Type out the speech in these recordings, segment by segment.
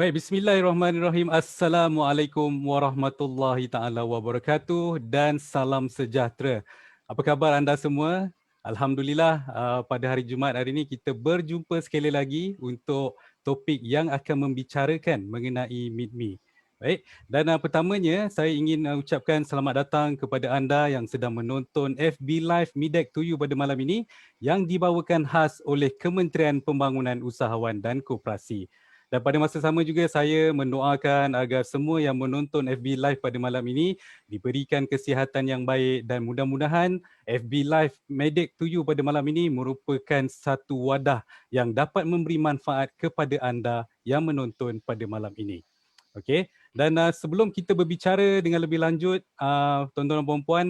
Baik, bismillahirrahmanirrahim. Assalamualaikum warahmatullahi taala wabarakatuh dan salam sejahtera. Apa khabar anda semua? Alhamdulillah, pada hari Jumaat hari ini kita berjumpa sekali lagi untuk topik yang akan membicarakan mengenai Meet Me. Baik, dan pertamanya saya ingin ucapkan selamat datang kepada anda yang sedang menonton FB Live Midek to You pada malam ini yang dibawakan khas oleh Kementerian Pembangunan Usahawan dan Koperasi. Dan pada masa sama juga saya mendoakan agar semua yang menonton FB Live pada malam ini diberikan kesihatan yang baik dan mudah-mudahan FB Live Medic to You pada malam ini merupakan satu wadah yang dapat memberi manfaat kepada anda yang menonton pada malam ini. Okey, dan sebelum kita berbicara dengan lebih lanjut, tuan-tuan dan puan-puan,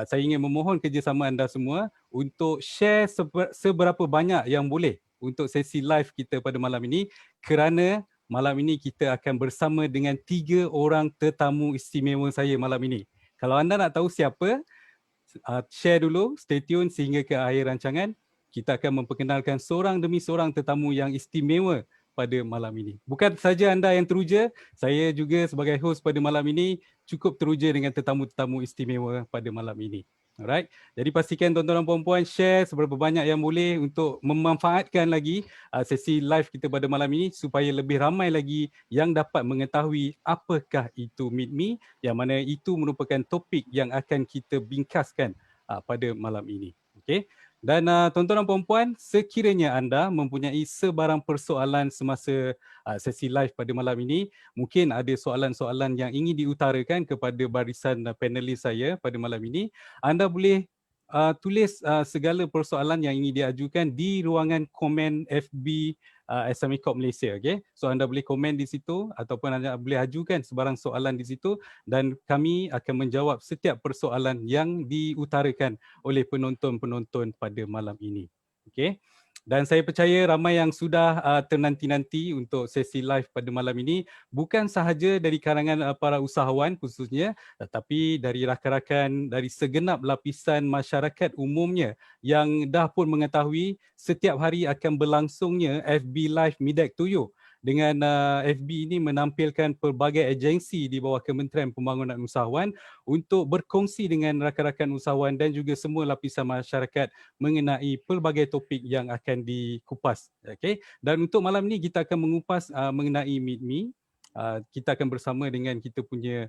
saya ingin memohon kerjasama anda semua untuk share seberapa banyak yang boleh untuk sesi live kita pada malam ini, kerana malam ini kita akan bersama dengan 3 orang tetamu istimewa saya malam ini. Kalau anda nak tahu siapa, share dulu, stay tune sehingga ke akhir rancangan. Kita akan memperkenalkan seorang demi seorang tetamu yang istimewa pada malam ini. Bukan saja anda yang teruja, saya juga sebagai host pada malam ini cukup teruja dengan tetamu-tetamu istimewa pada malam ini. Alright, jadi pastikan tuan-tuan dan puan-puan share seberapa banyak yang boleh untuk memanfaatkan lagi sesi live kita pada malam ini supaya lebih ramai lagi yang dapat mengetahui apakah itu Meet Me, yang mana itu merupakan topik yang akan kita bingkaskan pada malam ini. Okey. Dan tuan-tuan dan puan-puan, sekiranya anda mempunyai sebarang persoalan semasa sesi live pada malam ini, mungkin ada soalan-soalan yang ingin diutarakan kepada barisan panelis saya pada malam ini, anda boleh tulis segala persoalan yang ingin diajukan di ruangan komen FB SME Corp Malaysia. Okay? So anda boleh komen di situ ataupun anda boleh ajukan sebarang soalan di situ dan kami akan menjawab setiap persoalan yang diutarakan oleh penonton-penonton pada malam ini. Okay? Dan saya percaya ramai yang sudah ternanti-nanti untuk sesi live pada malam ini, bukan sahaja dari kalangan para usahawan khususnya, tetapi dari rakan-rakan dari segenap lapisan masyarakat umumnya yang dah pun mengetahui setiap hari akan berlangsungnya FB Live Midek to You. Dengan FB ini menampilkan pelbagai agensi di bawah Kementerian Pembangunan Usahawan untuk berkongsi dengan rakan-rakan usahawan dan juga semua lapisan masyarakat mengenai pelbagai topik yang akan dikupas. Okay? Dan untuk malam ini kita akan mengupas mengenai Meet Me. Kita akan bersama dengan kita punya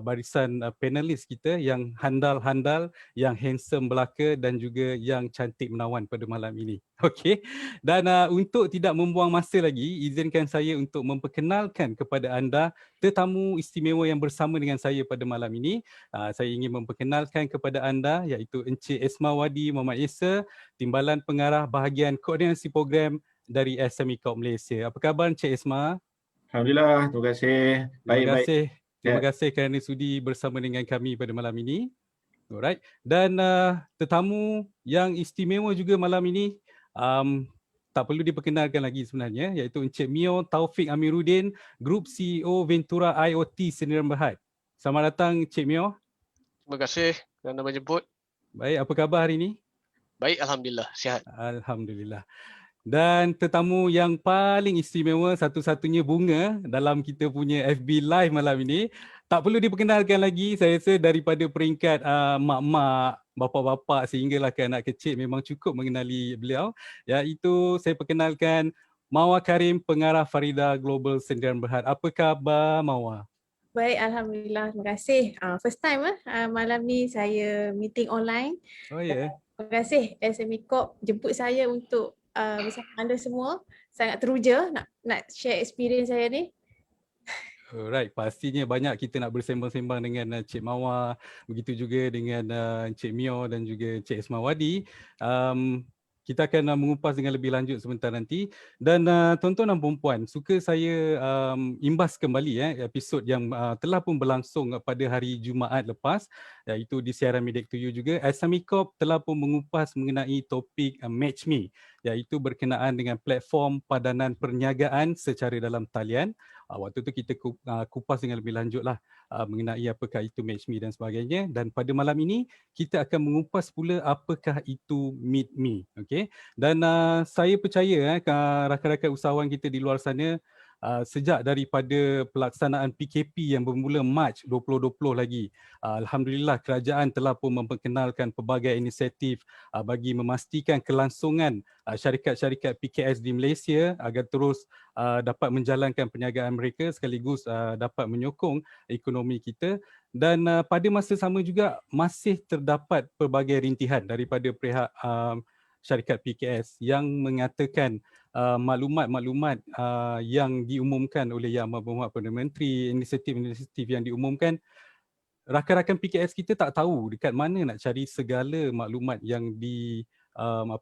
barisan panelis kita yang handal-handal, yang handsome belaka dan juga yang cantik menawan pada malam ini. Okey. Dan untuk tidak membuang masa lagi, izinkan saya untuk memperkenalkan kepada anda tetamu istimewa yang bersama dengan saya pada malam ini. Saya ingin memperkenalkan kepada anda iaitu Encik Esma Wadi Muhammad Esa, Timbalan Pengarah Bahagian Koordinasi Program dari SME Corp Malaysia. Apa khabar Encik Esma? Alhamdulillah, terima kasih. Terima Baik-baik. kasih. Terima Ya. kasih kerana sudi bersama dengan kami pada malam ini. Alright. Dan tetamu yang istimewa juga malam ini, tak perlu diperkenalkan lagi sebenarnya, iaitu Encik Mio Taufik Amiruddin, Group CEO Ventura IoT Sdn Bhd. Selamat datang Encik Mio. Terima kasih kerana menjemput. Baik, apa khabar hari ini? Baik, Alhamdulillah. Sihat. Alhamdulillah. Dan tetamu yang paling istimewa, satu-satunya bunga dalam kita punya FB Live malam ini, tak perlu diperkenalkan lagi, saya rasa daripada peringkat mak-mak, bapa-bapa sehinggalah ke anak kecil memang cukup mengenali beliau, iaitu saya perkenalkan Mawar Karim, Pengarah Farida Global Sdn Bhd. Apa khabar Mawar? Baik, Alhamdulillah. Terima kasih. First time malam ni saya meeting online. Oh ya. Yeah. Terima kasih SME Corp jemput saya untuk bersama anda semua. Sangat teruja nak share experience saya ni. Alright, pastinya banyak kita nak bersembang-sembang dengan Cik Mawar, begitu juga dengan Cik Mio dan juga Cik Esma Wadi. Kita akan mengupas dengan lebih lanjut sebentar nanti. Dan tuan-tuan dan puan-puan, suka saya imbas kembali episod yang telah pun berlangsung pada hari Jumaat lepas, iaitu di siaran Midek to You juga. SME Corp telah pun mengupas mengenai topik Match Me, iaitu berkenaan dengan platform padanan perniagaan secara dalam talian. Waktu tu kita kupas dengan lebih lanjut lah mengenai apakah itu Match Me dan sebagainya. Dan pada malam ini kita akan mengupas pula apakah itu Meet Me. Okay? Dan saya percaya rakan-rakan usahawan kita di luar sana sejak daripada pelaksanaan PKP yang bermula Mac 2020 lagi. Alhamdulillah kerajaan telah pun memperkenalkan pelbagai inisiatif bagi memastikan kelangsungan syarikat-syarikat PKS di Malaysia agar terus dapat menjalankan perniagaan mereka sekaligus dapat menyokong ekonomi kita. Dan pada masa sama juga masih terdapat pelbagai rintihan daripada pihak syarikat PKS yang mengatakan maklumat-maklumat yang diumumkan oleh Yang Amat Berhormat Perdana Menteri, inisiatif-inisiatif yang diumumkan, rakan-rakan PKS kita tak tahu dekat mana nak cari segala maklumat yang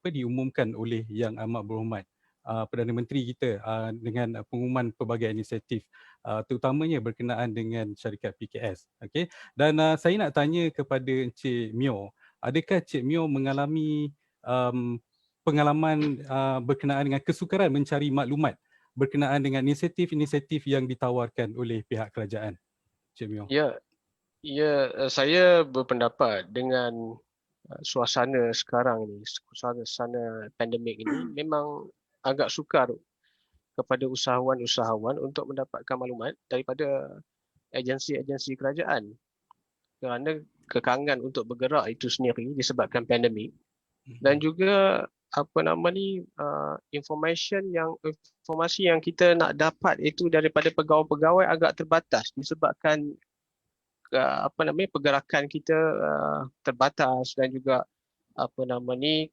diumumkan oleh Yang Amat Berhormat Perdana Menteri kita dengan pengumuman pelbagai inisiatif terutamanya berkenaan dengan syarikat PKS. Okay? Dan saya nak tanya kepada Encik Myo, adakah Encik Myo mengalami pengalaman berkenaan dengan kesukaran mencari maklumat berkenaan dengan inisiatif-inisiatif yang ditawarkan oleh pihak kerajaan? Encik Myo. Ya, saya berpendapat dengan suasana sekarang ni, suasana pandemik ini memang agak sukar kepada usahawan-usahawan untuk mendapatkan maklumat daripada agensi-agensi kerajaan kerana kekangan untuk bergerak itu sendiri disebabkan pandemik dan juga informasi yang kita nak dapat itu daripada pegawai-pegawai agak terbatas disebabkan pergerakan kita terbatas dan juga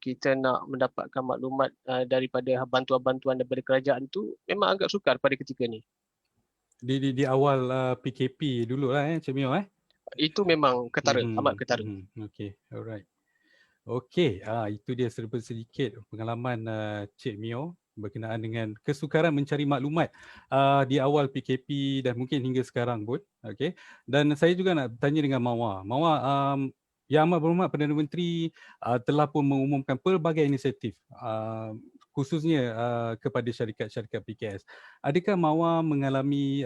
kita nak mendapatkan maklumat daripada bantuan-bantuan daripada kerajaan tu memang agak sukar pada ketika ni. Di awal PKP dululah Encik Myo Itu memang ketara, amat ketara. Okay, alright. Okey, itu dia serba sedikit pengalaman Cik Myo berkenaan dengan kesukaran mencari maklumat di awal PKP dan mungkin hingga sekarang pun. Okey. Dan saya juga nak tanya dengan Mawar. Mawar, Yang Amat Berhormat Perdana Menteri telah pun mengumumkan pelbagai inisiatif khususnya kepada syarikat-syarikat PKS. Adakah Mawar mengalami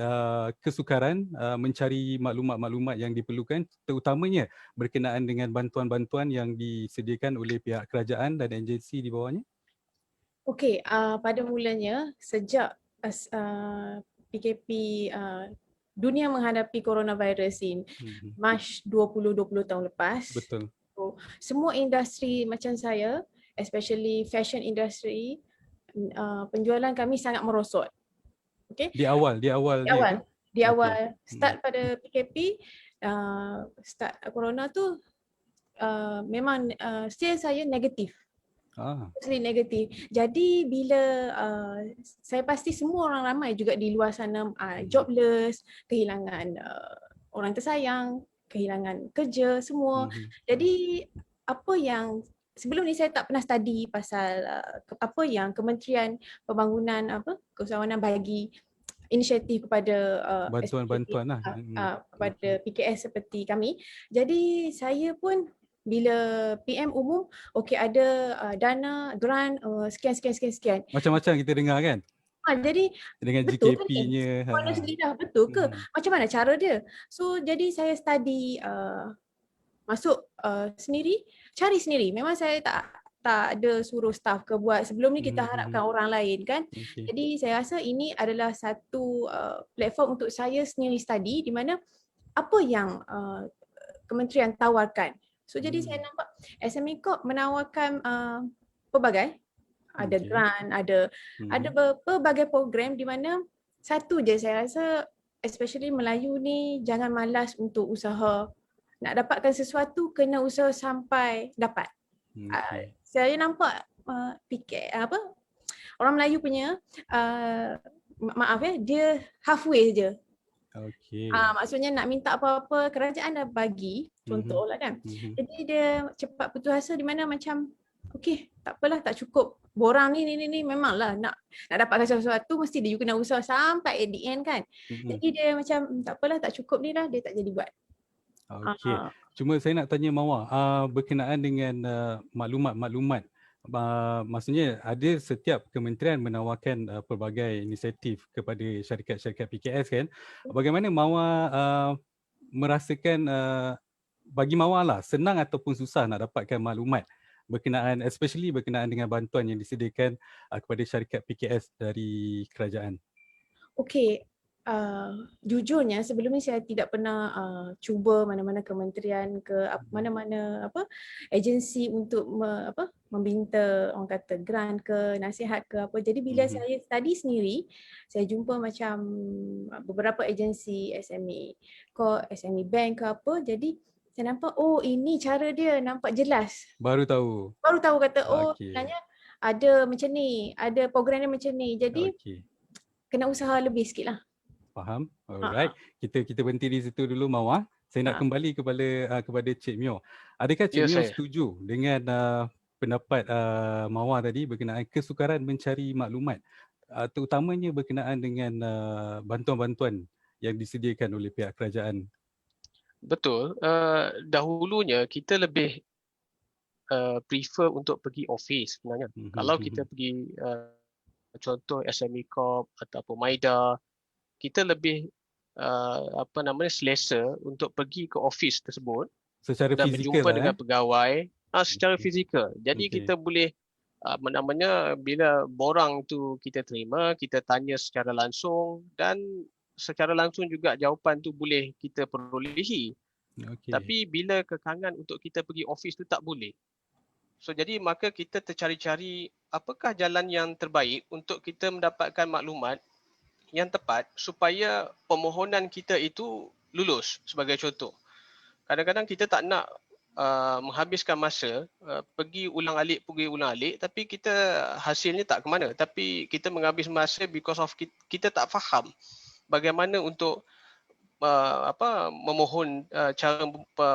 kesukaran mencari maklumat-maklumat yang diperlukan terutamanya berkenaan dengan bantuan-bantuan yang disediakan oleh pihak kerajaan dan agensi di bawahnya? Okey, pada mulanya sejak PKP dunia menghadapi coronavirus in Mac 2020 tahun lepas. Betul. So, semua industri macam saya, especially fashion industry, penjualan kami sangat merosot. Okey. Di awal start pada PKP, start corona tu memang sales saya negatif. Mostly negatif. Jadi bila saya pasti semua orang ramai juga di luar sana jobless, kehilangan orang tersayang, kehilangan kerja semua. Jadi apa yang sebelum ni saya tak pernah study pasal apa yang Kementerian Pembangunan Keusahawanan bagi inisiatif kepada bantuan-bantuan lah kepada PKS seperti kami. Jadi saya pun bila PM umum, okey ada dana, grant, sekian. Macam-macam kita dengar kan? Jadi dengan betul GKP-nya. Mana sendiri betul ke? Macam mana cara dia? So jadi saya study masuk sendiri, cari sendiri. Memang saya tak ada suruh staff ke buat. Sebelum ni kita harapkan orang lain kan. Jadi saya rasa ini adalah satu platform untuk saya sendiri study di mana apa yang kementerian tawarkan. So jadi saya nampak SME Corp menawarkan pelbagai, ada grant, ada pelbagai program di mana satu je saya rasa especially Melayu ni jangan malas untuk usaha. Nak dapatkan sesuatu kena usaha sampai dapat. Saya nampak orang Melayu punya dia halfway je. Maksudnya nak minta apa-apa kerajaan dah bagi, contohlah kan. Jadi dia cepat putus asa di mana macam okey, tak apalah, tak cukup. Borang ni memanglah nak dapatkan sesuatu mesti dia kena usaha sampai at the end kan. Jadi dia macam tak apalah, tak cukup ni dah, dia tak jadi buat. Okey. Cuma saya nak tanya Mawar berkenaan dengan maklumat-maklumat. Maksudnya ada setiap kementerian menawarkan pelbagai inisiatif kepada syarikat-syarikat PKS kan. Bagaimana Mawar merasakan bagi Mawar lah senang ataupun susah nak dapatkan maklumat berkenaan especially berkenaan dengan bantuan yang disediakan kepada syarikat PKS dari kerajaan? okey, jujurnya sebelum ni saya tidak pernah cuba mana-mana kementerian ke mana-mana agensi untuk meminta orang kata grant ke nasihat ke apa. Jadi bila saya study sendiri, saya jumpa macam beberapa agensi SME bank ke apa. Jadi saya nampak ini cara dia nampak jelas. Baru tahu. Baru tahu kata Okey. sebenarnya ada macam ni, ada program dia macam ni. Jadi Okey. kena usaha lebih sikit lah. Faham. Alright. Kita berhenti di situ dulu Mawar. Saya nak kembali kepada Cik Myo. Adakah Cik Myo setuju dengan pendapat Mawar tadi berkenaan kesukaran mencari maklumat, terutamanya berkenaan dengan bantuan-bantuan yang disediakan oleh pihak kerajaan? Betul. Dahulunya kita lebih prefer untuk pergi office sebenarnya. Kalau kita pergi contoh SME Corp ataupun Maida, kita lebih selesa untuk pergi ke office tersebut secara dan fizikal berjumpa dengan pegawai secara fizikal. Jadi kita boleh bila borang tu kita terima, kita tanya secara langsung dan secara langsung juga jawapan tu boleh kita perolehi. Tapi bila kekangan untuk kita pergi office tu tak boleh. So jadi maka kita tercari-cari apakah jalan yang terbaik untuk kita mendapatkan maklumat yang tepat supaya permohonan kita itu lulus. Sebagai contoh, kadang-kadang kita tak nak menghabiskan masa pergi ulang-alik tapi kita hasilnya tak ke mana, tapi kita menghabis masa because of kita tak faham bagaimana untuk memohon cara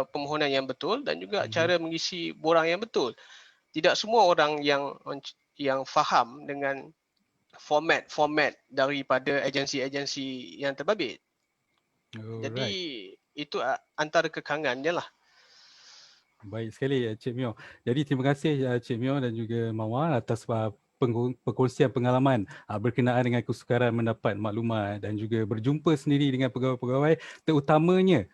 permohonan yang betul dan juga cara mengisi borang yang betul. Tidak semua orang yang faham dengan format daripada agensi-agensi yang terbabit. Jadi itu antara kekangannya lah. Baik sekali Cik Myo. Jadi terima kasih Cik Myo dan juga Mawar atas perkongsian pengalaman berkenaan dengan kesukaran mendapat maklumat dan juga berjumpa sendiri dengan pegawai-pegawai, terutamanya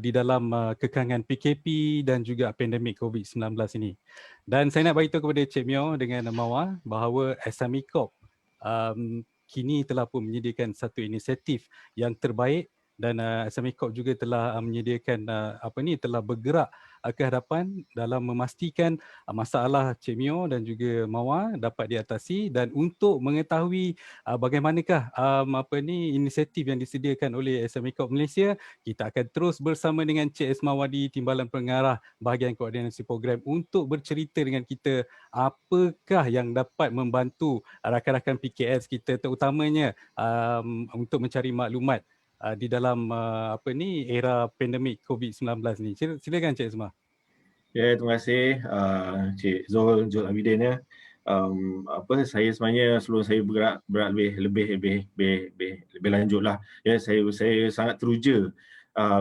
di dalam kekangan PKP dan juga pandemik COVID-19 ini. Dan saya nak beritahu kepada Cik Myo dengan Mawar bahawa SME Corp kini telah pun menyediakan satu inisiatif yang terbaik dan SME Corp juga telah menyediakan telah bergerak ke hadapan dalam memastikan masalah Cik Myo dan juga Mawar dapat diatasi. Dan untuk mengetahui bagaimanakah inisiatif yang disediakan oleh SME Corp Malaysia, kita akan terus bersama dengan Cik Esmawati, Timbalan Pengarah Bahagian Koordinasi Program, untuk bercerita dengan kita apakah yang dapat membantu rakan-rakan PKS kita, terutamanya untuk mencari maklumat di dalam era pandemik COVID-19 ni. Silakan Cik Esma. Ya, terima kasih Cik Zul Abidin ya. Saya sebenarnya sebelum saya bergerak lebih lanjut lah. Ya, saya sangat teruja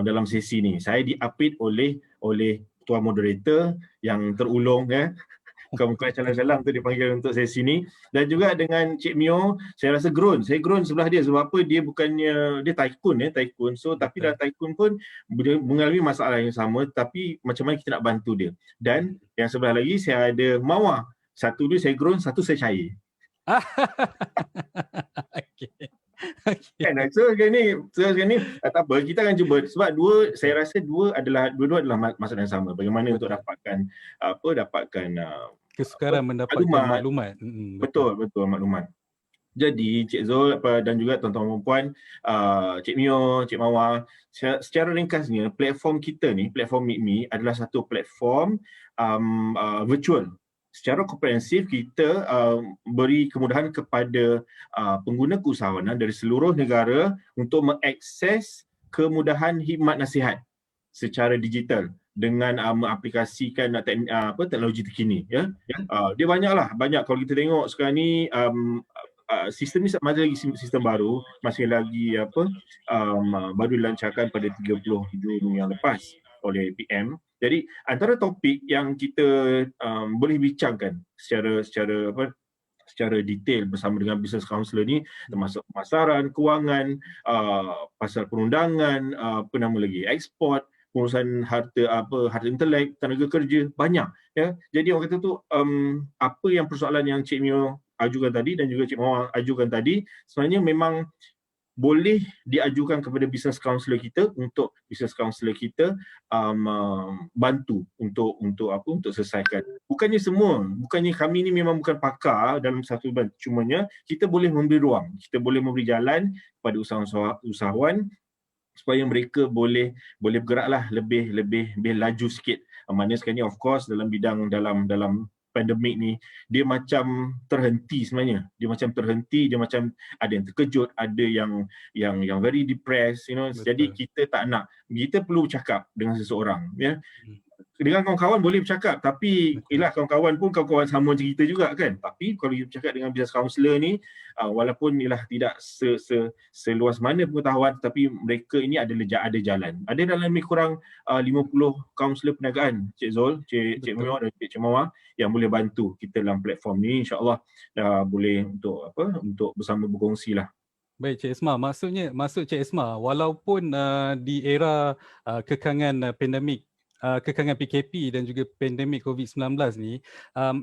dalam sesi ni. Saya diapit oleh tuan moderator yang terulung ya. Bukan calang-calang tu dipanggil untuk sesi ni, dan juga dengan Cik Myo, saya rasa saya groan sebelah dia. Sebab apa? Dia bukannya dia tycoon, so tapi dalam tycoon pun mengalami masalah yang sama, tapi macam mana kita nak bantu dia. Dan yang sebelah lagi saya ada Mawar, satu dia saya groan, satu saya cair. Kan? So sekarang ni tak apa, kita akan cuba, sebab saya rasa dua-dua adalah masalah yang sama. Bagaimana untuk dapatkan kesukaran mendapatkan maklumat. Betul maklumat. Jadi Cik Zul dan juga tuan-tuan dan puan, Cik Myo, Cik Mawar, secara ringkasnya platform kita ni, platform Meet Me adalah satu platform virtual. Secara komprehensif kita beri kemudahan kepada pengguna keusahawanan dari seluruh negara untuk mengakses kemudahan khidmat nasihat secara digital dengan mengaplikasikan teknologi terkini ya. Dia banyak kalau kita tengok sekarang ni sistem ni masih lagi sistem baru, baru dilancarkan pada 30 Jun yang lepas oleh PM. Jadi antara topik yang kita boleh bincangkan secara detail bersama dengan business counselor ni, termasuk pemasaran, kewangan, pasal perundangan, ekspor, pengurusan harta intelek, tenaga kerja, banyak ya. Jadi orang kata tu apa yang persoalan yang Cik Myo ajukan tadi dan juga Cik Mawar ajukan tadi, sebenarnya memang boleh diajukan kepada business counselor kita untuk business counselor kita bantu untuk selesaikan. Bukannya semua, bukannya kami ni memang bukan pakar dalam satu bidang, cumanya kita boleh memberi ruang, kita boleh memberi jalan kepada usahawan supaya mereka boleh bergeraklah lebih laju sikit. Mana sekarang ni of course dalam bidang dalam pandemik ni dia macam terhenti sebenarnya. Dia macam terhenti, dia macam ada yang terkejut, ada yang very depressed, you know. Betul. Jadi kita tak nak, kita perlu bercakap dengan seseorang, ya. Dengan kawan-kawan boleh bercakap, tapi ialah kawan-kawan pun kawan-kawan sama macam kita juga kan. Tapi kalau kita bercakap dengan business counselor ni, walaupun ialah tidak seluas mana pengetahuan, tapi mereka ini ada jalan. Ada dalam lebih kurang 50 kaunselor perniagaan, Cik Zul, Cik Mio dan Cik Mawa, yang boleh bantu kita dalam platform ni. InsyaAllah boleh untuk bersama berkongsi lah. Baik Cik Esma, maksud Cik Esma, walaupun di era kekangan pandemik, kekangan PKP dan juga pandemik COVID-19 ni,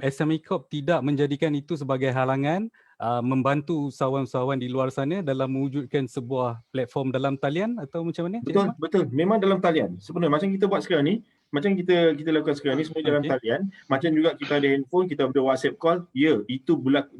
SME Corp tidak menjadikan itu sebagai halangan membantu usahawan-usahawan di luar sana dalam mewujudkan sebuah platform dalam talian atau macam mana? Betul. Memang dalam talian. Sebenarnya macam kita buat sekarang ni, macam kita lakukan sekarang ni semua dalam talian. Macam juga kita ada handphone, kita ada WhatsApp call, itu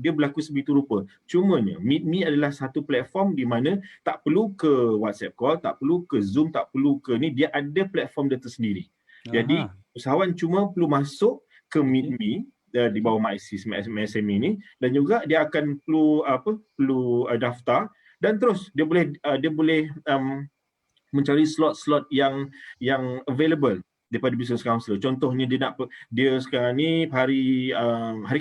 dia berlaku sebegitu rupa. Cumanya Meet Me adalah satu platform di mana tak perlu ke WhatsApp call, tak perlu ke Zoom, tak perlu ke ni, dia ada platform dia tersendiri. Jadi usahawan cuma perlu masuk ke Meet Me di bawah MySys MSME ni, dan juga dia akan perlu daftar, dan terus dia boleh mencari slot-slot yang available daripada business counselor. Contohnya dia sekarang ni hari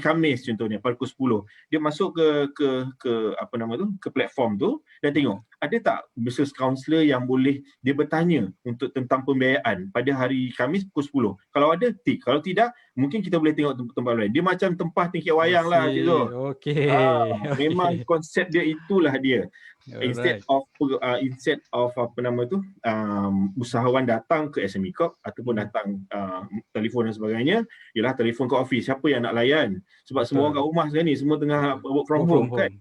Khamis contohnya pukul 10. Dia masuk ke platform tu dan tengok ada tak business counselor yang boleh dia bertanya untuk tentang pembiayaan pada hari Khamis pukul 10. Kalau ada, tik. Kalau tidak, mungkin kita boleh tengok tempat lain. Dia macam tempah tingkap wayang lah, Cik Zul. Memang konsep dia itulah dia. Instead of usahawan datang ke SME Corp ataupun datang telefon dan sebagainya, ialah telefon ke office, siapa yang nak layan, sebab semua orang kat rumah sekarang ni, semua tengah work from home kan.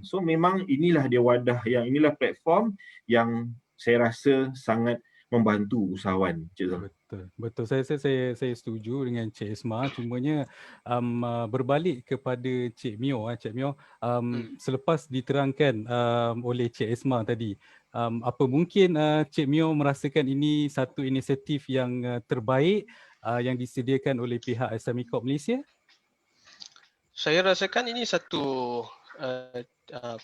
So memang inilah dia wadah, inilah platform yang saya rasa sangat membantu usahawan, Cik Zul. Betul. Saya setuju dengan Cik Esma. Cumanya berbalik kepada Cik Mio. Selepas diterangkan oleh Cik Esma tadi, apa mungkin Cik Mio merasakan ini satu inisiatif yang terbaik yang disediakan oleh pihak SME Corp Malaysia? Saya rasakan ini satu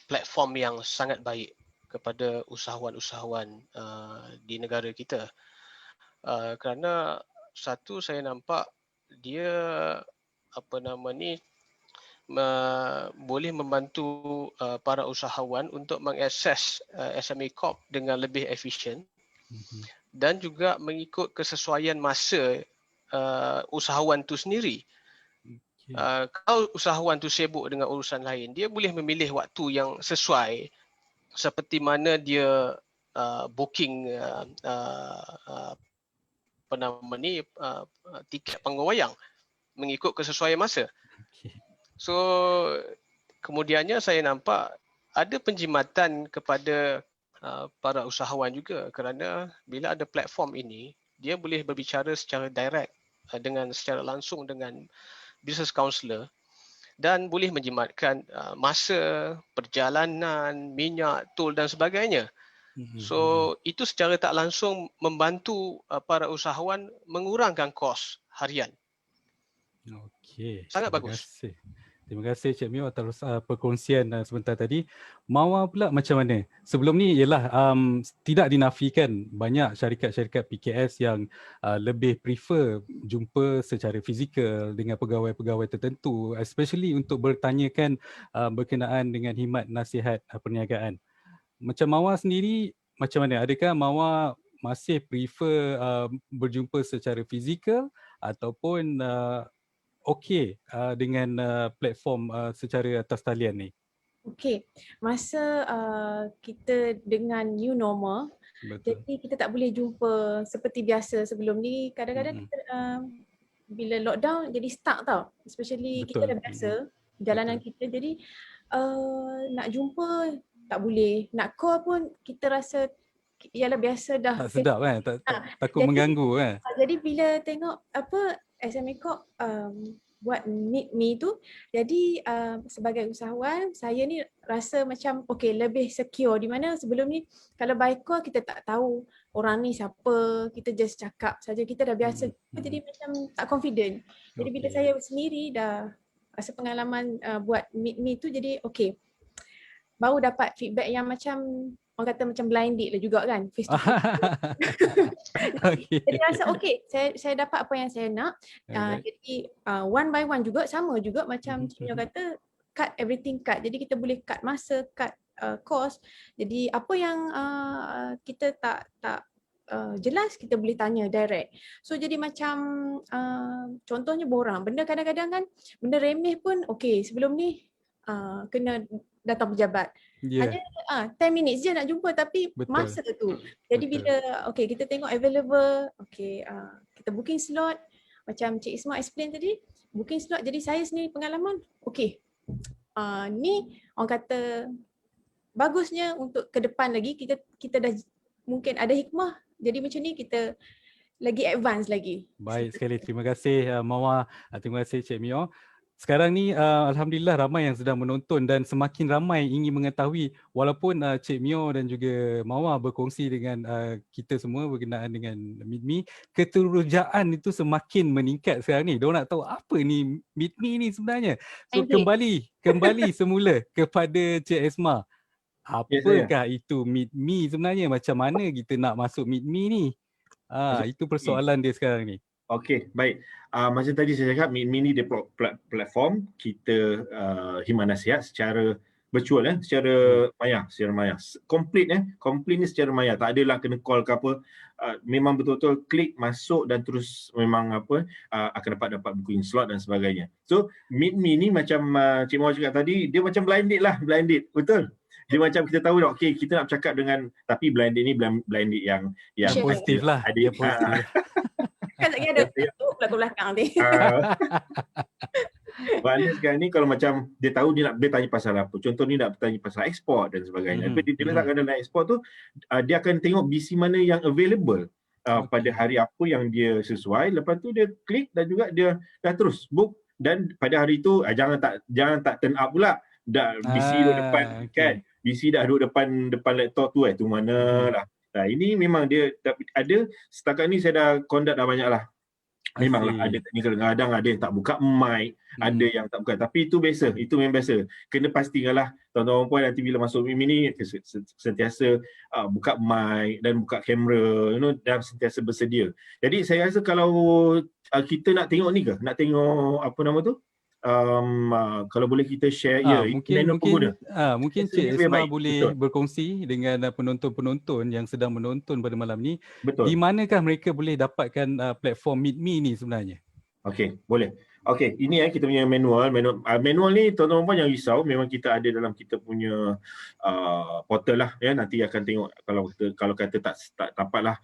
platform yang sangat baik kepada usahawan-usahawan di negara kita. Kerana satu, saya nampak dia boleh membantu para usahawan untuk mengakses SME Corp dengan lebih efisien dan juga mengikut kesesuaian masa usahawan tu sendiri. Kalau usahawan tu sibuk dengan urusan lain, dia boleh memilih waktu yang sesuai, seperti mana dia booking tiket panggung wayang mengikut kesesuaian masa. So kemudiannya saya nampak ada penjimatan kepada para usahawan juga, kerana bila ada platform ini, dia boleh berbicara secara direct secara langsung dengan business counselor dan boleh menjimatkan masa, perjalanan, minyak, tol dan sebagainya. So itu secara tak langsung membantu para usahawan mengurangkan kos harian. Okey. Sangat bagus. Terima kasih Cik Mio atas perkongsian sebentar tadi. Mawa pula macam mana? Sebelum ni ialah tidak dinafikan banyak syarikat-syarikat PKS yang lebih prefer jumpa secara fizikal dengan pegawai-pegawai tertentu, especially untuk bertanyakan berkenaan dengan khidmat nasihat perniagaan. Macam Mawa sendiri, macam mana? Adakah Mawa masih prefer berjumpa secara fizikal ataupun okey dengan platform secara atas talian ni? Okey, masa kita dengan new normal, jadi kita tak boleh jumpa seperti biasa sebelum ni. Kadang-kadang kita, bila lockdown jadi stuck tau, especially kita dah biasa jalanan kita, jadi nak jumpa tak boleh. Nak call pun kita rasa ialah biasa dah. Tak sedap kan? Takut jadi, mengganggu kan? Jadi bila tengok apa SMA Corp buat Meet Me tu, jadi sebagai usahawan saya ni rasa macam okay, lebih secure, di mana sebelum ni kalau by call kita tak tahu orang ni siapa, kita just cakap saja, kita dah biasa, jadi macam tak confident. Jadi bila saya sendiri dah rasa pengalaman buat Meet Me tu, jadi okay, baru dapat feedback yang macam orang kata macam blind date lah juga kan, face to face. Jadi rasa okay, saya dapat apa yang saya nak. Jadi one by one juga, sama juga macam Cik Mio kata, cut everything cut. Jadi kita boleh cut masa, cut cost. Jadi apa yang kita tak jelas, kita boleh tanya direct. So jadi macam contohnya borang, benda kadang-kadang kan benda remeh pun okay, sebelum ni kena datang pejabat. Hanya 10 minutes je nak jumpa, tapi masa tu. Jadi bila okay, kita tengok available, okay, kita booking slot macam Cik Isma explain tadi, booking slot. Jadi saya sendiri pengalaman, okay, ni orang kata bagusnya untuk ke depan lagi kita dah mungkin ada hikmah. Jadi macam ni kita lagi advance lagi. Baik sekali, terima kasih Mawar, terima kasih Cik Mio. Sekarang ni alhamdulillah ramai yang sedang menonton dan semakin ramai ingin mengetahui, walaupun Cik Mio dan juga Mawar berkongsi dengan kita semua berkenaan dengan Meet Me, keterujaan itu semakin meningkat sekarang ni. Diorang nak tahu apa ni Meet Me ni sebenarnya. So kembali semula kepada Cik Esma. Apakah itu Meet Me sebenarnya? Macam mana kita nak masuk Meet Me ni? Itu persoalan dia sekarang ni. Okey, baik. Macam tadi saya cakap, Meet Me ni dia platform kita himan nasihat secara virtual, secara maya. Complete ni secara maya. Tak adalah kena call ke apa. Memang betul-betul klik masuk dan terus memang akan dapat booking slot dan sebagainya. So Meet Me ni macam Cik Mawar cakap tadi, dia macam blind date, betul? Dia macam kita tahu dah, okay, kita nak bercakap dengan, tapi blind date ni blind date yang positif lah. Dia positif. Kan tak kira ada belakang-belakang ni. Maknanya sekarang ni kalau macam dia tahu dia tanya pasal apa. Contoh ni nak bertanya pasal ekspor dan sebagainya. Tapi dia letakkan dalam ekspor tu, dia akan tengok BC mana yang available pada hari apa yang dia sesuai. Lepas tu dia klik dan juga dia dah terus book. Dan pada hari tu jangan tak turn up pula. Dah BC duduk depan kan. BC dah duduk depan laptop tu tu mana lah. Nah, ini memang dia ada, setakat ni saya dah conduct dah banyak lah. Memanglah ada teknikal, kadang ada yang tak buka mic, ada yang tak buka, tapi itu biasa, itu memang biasa. Kena pastikanlah tuan-tuan puan nanti bila masuk Meet Me ni sentiasa buka mic dan buka kamera, dan sentiasa bersedia. Jadi saya rasa kalau kita nak tengok ni ke, nak tengok apa nama tu? Kalau boleh kita share mungkin Cik Esma boleh berkongsi dengan penonton-penonton yang sedang menonton pada malam ni. Betul. Di manakah mereka boleh dapatkan platform Meet Me ni sebenarnya? Okey, boleh. Okey, ini kita punya manual ni tuan-tuan puan jangan risau, memang kita ada dalam kita punya portal lah ya. Nanti akan tengok kalau kata tak dapatlah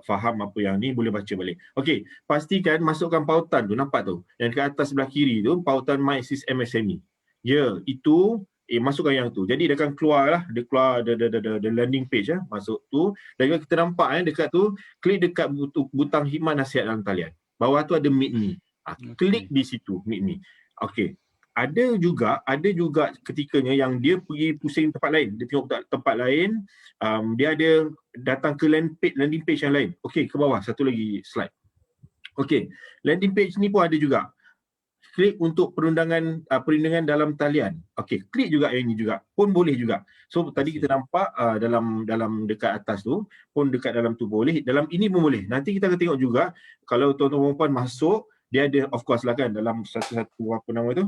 faham apa yang ni, boleh baca balik. Okey, pastikan masukkan pautan tu, nampak tu yang ke atas sebelah kiri tu, pautan My Assist MSME. Ya, itu masukkan yang tu. Jadi dia akan keluar the landing page masuk tu. Dan juga kita nampak dekat tu, klik dekat butang khidmat nasihat dalam talian. Bawah tu ada Meet Me. Klik di situ Meet Me. Okey. Ada juga ketikanya yang dia pergi pusing tempat lain. Dia tengok tempat lain, dia ada datang ke landing page yang lain. Okey, ke bawah satu lagi slide. Okey, landing page ni pun ada juga. Klik untuk perundangan dalam talian. Okey, klik juga yang ini juga. Pun boleh juga. So tadi kita nampak dalam dekat atas tu, pun dekat dalam tu boleh, dalam ini pun boleh. Nanti kita akan tengok juga kalau tuan-tuan puan masuk, dia ada of course lah kan dalam satu apa nama tu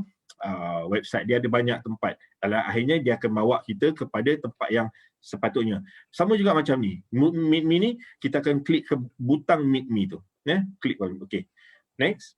website dia ada banyak tempat. Akhirnya dia akan bawa kita kepada tempat yang sepatutnya. Sama juga macam ni. Meet Me ni kita akan klik ke butang Meet Me tu. Klik balik. Okey. Next.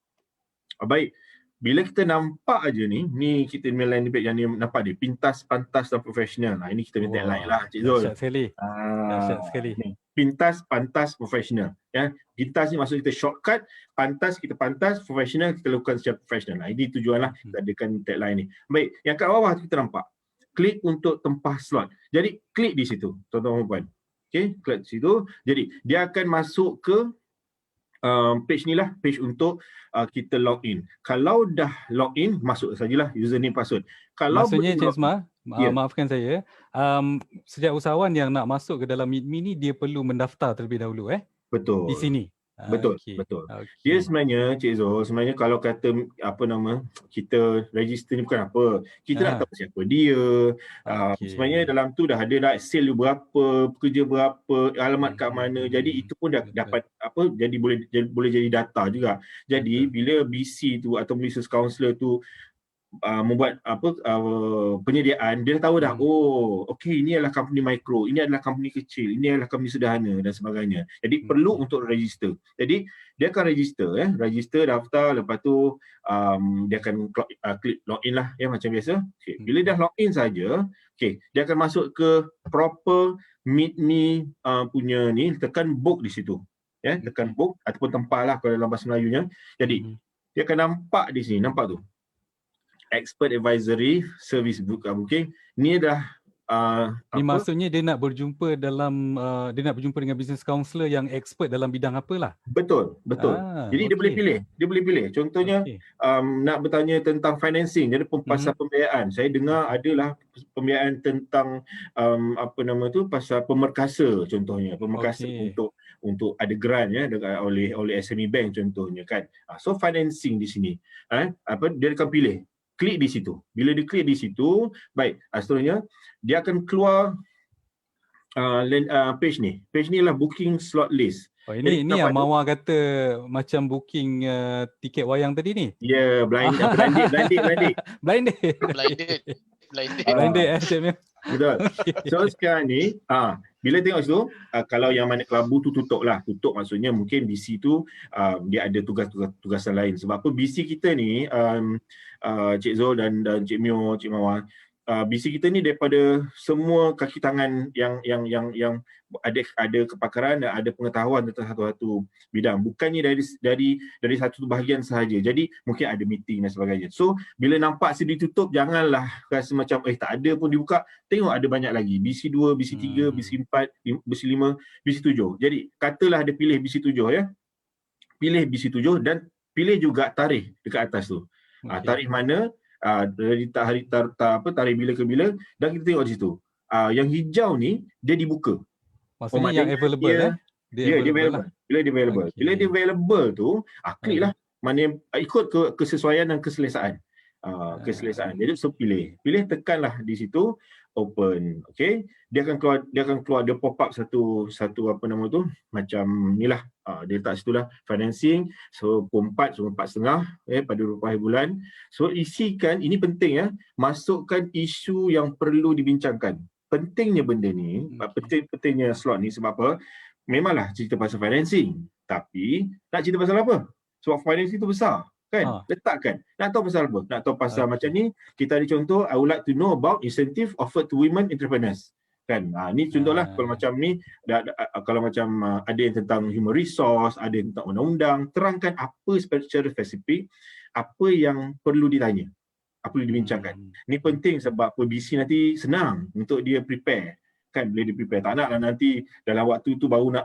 Baik. Bila kita nampak aja ni kita punya landing page yang ni nampak dia pintas, pantas dan profesional. Ini kita minta like lah Cik Zul. Dahsyat sekali. Pintas, pantas, profesional. Ya, pintas ni maksud kita shortcut, pantas kita pantas, profesional kita lakukan secara profesional. Ini tujuanlah kita adakan tagline ni. Baik, yang kat bawah tu kita nampak klik untuk tempah slot. Jadi klik di situ, tuan-tuan dan puan. Okay, klik di situ. Jadi dia akan masuk ke page ni lah, page untuk kita login. Kalau dah login, masuk sajalah username password. Kalau Maksudnya belum Cik Isma, Ya. maafkan saya, setiap usahawan yang nak masuk ke dalam MeetMe ni dia perlu mendaftar terlebih dahulu betul. di sini. Betul, Okey. betul. Dia sebenarnya Cik Zul, sebenarnya kalau kata kita register ni bukan apa. Kita nak tahu siapa dia. Sebenarnya dalam tu dah ada dah sale dia berapa, pekerja berapa, alamat kat mana. Jadi itu pun dah dapat jadi boleh jadi data juga. Jadi bila BC tu atau business counselor tu membuat penyediaan, dia tahu dah, oh okey, ini adalah company mikro, ini adalah company kecil, ini adalah company sederhana dan sebagainya. Jadi perlu untuk register. Jadi dia akan register, daftar, lepas tu dia akan klik login lah macam biasa. Okay. Bila dah login saja, dia akan masuk ke proper MeetMe punya ni, tekan book di situ. Tekan book ataupun tempah lah kalau dalam bahasa Melayunya. Jadi dia akan nampak di sini, nampak tu. Expert Advisory Service Booking. Ni dah ni maksudnya dia nak berjumpa dengan business counselor yang expert dalam bidang apalah. Betul. Jadi dia boleh pilih. Contohnya nak bertanya tentang financing, jadi pasal pembiayaan. Saya dengar adalah pembiayaan tentang pasal pemerkasa contohnya. Pemerkasa untuk ada grant oleh SME Bank contohnya kan. So financing di sini. Dia akan pilih. Klik di situ. Bila dia klik di situ, baik, seterusnya dia akan keluar page ni. Page ni lah booking slot list. Ini yang Mawar kata macam booking tiket wayang tadi ni. Ya, blind date. Betul. So sekarang ni bila tengok situ, kalau yang mana kelabu tu tutup maksudnya mungkin BC tu dia ada tugasan lain. Sebab apa BC kita ni Cik Zul dan Cik Mio, Cik Mawar, BC kita ni daripada semua kaki tangan yang ada kepakaran dan ada pengetahuan tentang satu-satu bidang, bukannya dari satu bahagian sahaja. Jadi mungkin ada meeting dan sebagainya. So bila nampak sini ditutup, janganlah rasa macam tak ada pun dibuka. Tengok ada banyak lagi, BC2, BC3, BC4, BC5, BC7. Jadi katalah dia pilih BC7 pilih BC7 dan pilih juga tarikh dekat atas tu. Tarikh mana, dari tarikh bila ke bila, dan kita tengok di situ. Yang hijau ni dia dibuka. Maksudnya yang available dia available. Bila dia available. Bila dia available tu, kliklah mana yang ikut kesesuaian dan keselesaan. Jadi so pilih tekanlah di situ open. Okey, dia akan keluar dia pop up satu macam nilah. Dia letak situlah financing, so 4 setengah pada 20 bulan. So isikan, ini penting masukkan isu yang perlu dibincangkan. Pentingnya benda ni, pentingnya slot ni sebab apa? Memanglah cerita pasal financing, tapi nak cerita pasal apa? Sebab financing tu besar kan? Letakkan. Nak tahu pasal apa? Nak tahu pasal macam ni, kita ada contoh, I would like to know about incentive offered to women entrepreneurs. Kan? Ni contohlah kalau macam ni, kalau macam ada yang tentang human resource, ada yang tentang undang-undang, terangkan apa secara spesifik, apa yang perlu ditanya, apa yang dibincangkan. Ni penting sebab BC nanti senang untuk dia prepare. Kan bila dia prepare, tak naklah nanti dalam waktu tu baru nak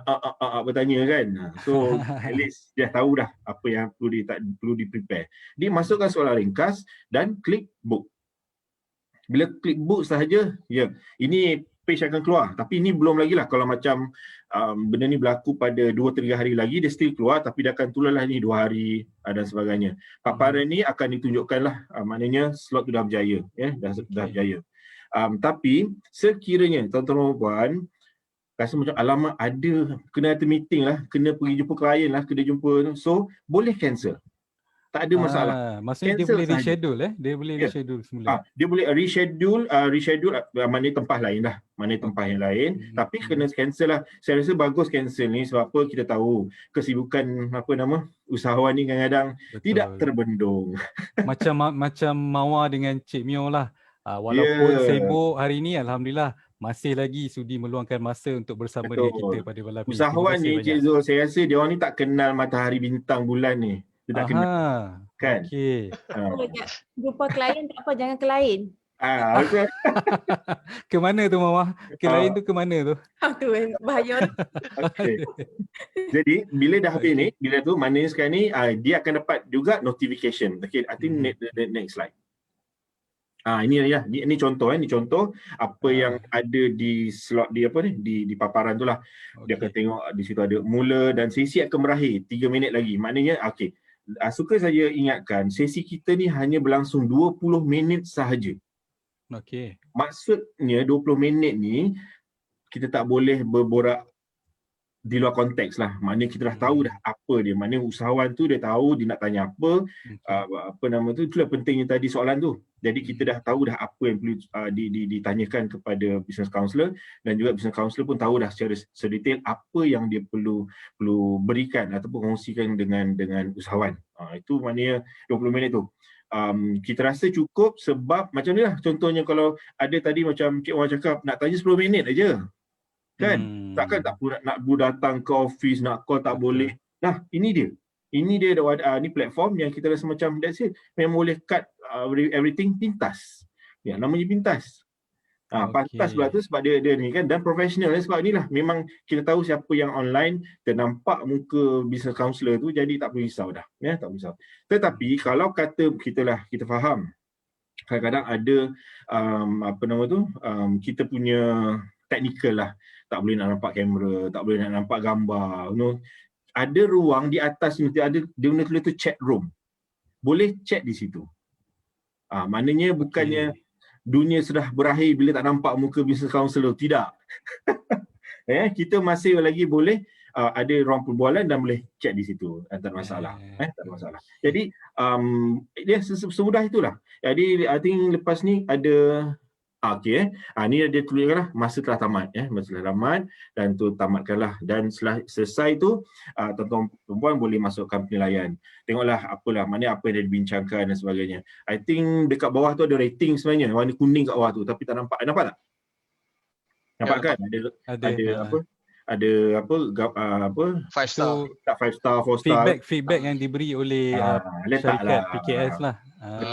bertanya kan. So at least dia tahu dah apa yang perlu di prepare. Dia masukkan soalan ringkas dan klik book. Bila klik book sahaja, ini page akan keluar. Tapi ini belum lagi lah, kalau macam benda ni berlaku pada 2-3 hari lagi, dia still keluar, tapi dia akan tularlah ni 2 hari dan sebagainya. Paparan ni akan ditunjukkan lah, maknanya slot tu dah berjaya. Dah berjaya. Tapi sekiranya tuan-tuan dan puan rasa macam alamak kena ada meeting lah, kena pergi jumpa klien lah, kena jumpa, so boleh cancel. Tak ada masalah. Maksudnya cancel dia boleh reschedule dia boleh reschedule semula. Dia boleh reschedule mana tempah lain lah, mana tempah yang lain, tapi kena cancel lah. Saya rasa bagus cancel ni sebab apa, kita tahu kesibukan usahawan ni kadang-kadang tidak terbendung. Macam Mawar dengan Cik Mio lah. Walaupun sibuk hari ni, alhamdulillah masih lagi sudi meluangkan masa untuk bersama dengan kita pada malam ini. Usahawan ni Cik Zul, saya rasa dia orang ni tak kenal matahari, bintang, bulan ni. Dia tak kenal. Kan? Okey. Jumpa klien tak apa, jangan ke lain. Betul. Ke mana tu Mawar? Ke lain tu ke mana tu? Tu bahaya. Okay. Jadi bila dah habis ni, bila tu maknanya sekarang ni dia akan dapat juga notification. Okay, I think the next slide. Ini ya, ini contoh ini contoh apa yang ada di slot di apa ni di paparan tu lah. Dia akan tengok di situ ada mula dan sesi akan berakhir 3 minit lagi. Maknanya okey. Suka saya ingatkan sesi kita ni hanya berlangsung 20 minit sahaja. Okey. Maksudnya 20 minit ni kita tak boleh berborak di luar konteks lah. Maknanya kita dah tahu dah apa dia. Maknanya usahawan tu dia tahu dia nak tanya apa, apa nama tu. Itulah pentingnya tadi soalan tu. Jadi kita dah tahu dah apa yang perlu ditanyakan kepada business counselor, dan juga business counselor pun tahu dah secara sedetail apa yang dia perlu berikan ataupun kongsikan dengan usahawan. Itu maknanya 20 minit tu. Kita rasa cukup sebab macam ni lah, contohnya kalau ada tadi macam Cik Wan cakap nak tanya 10 minit aja kan, takkan tak nak datang ke office nak call tak boleh. Nah, ini dia ni platform yang kita rasa macam that's it, memang boleh cut everything pintas ya, namanya pintas. Pantas pula tu sebab dia ni kan, dan profesional sebab inilah memang kita tahu siapa yang online, ternampak muka business counselor tu, jadi tak perlu risau dah ya, tak perlu risau. Tetapi kalau kata kita faham kadang-kadang ada apa nama tu kita punya technical lah, tak boleh nak nampak kamera, tak boleh nak nampak gambar, ada ruang di atas ni, ada dia guna tulis tu chat room, boleh chat di situ. Maknanya bukannya dunia sudah berakhir bila tak nampak muka business counselor, tidak. Kita masih lagi boleh ada ruang perbualan dan boleh chat di situ, tak ada masalah. Tak ada masalah. Jadi dia semudah itulah. Jadi I think lepas ni ada ni dia tuliskanlah masa telah tamat masa telah tamat, dan tu tamatkanlah, dan setelah selesai tu tuan-tuan perempuan boleh masukkan penilaian. Tengoklah apalah maknanya apa yang dia dibincangkan dan sebagainya. I think dekat bawah tu ada rating sebenarnya, warna kuning kat bawah tu, tapi tak nampak. Nampak tak? Nampak kan? Ada apa 5 star. Tak 5 star, 4 star. Feedback yang diberi oleh letaklah syarikat PKS lah.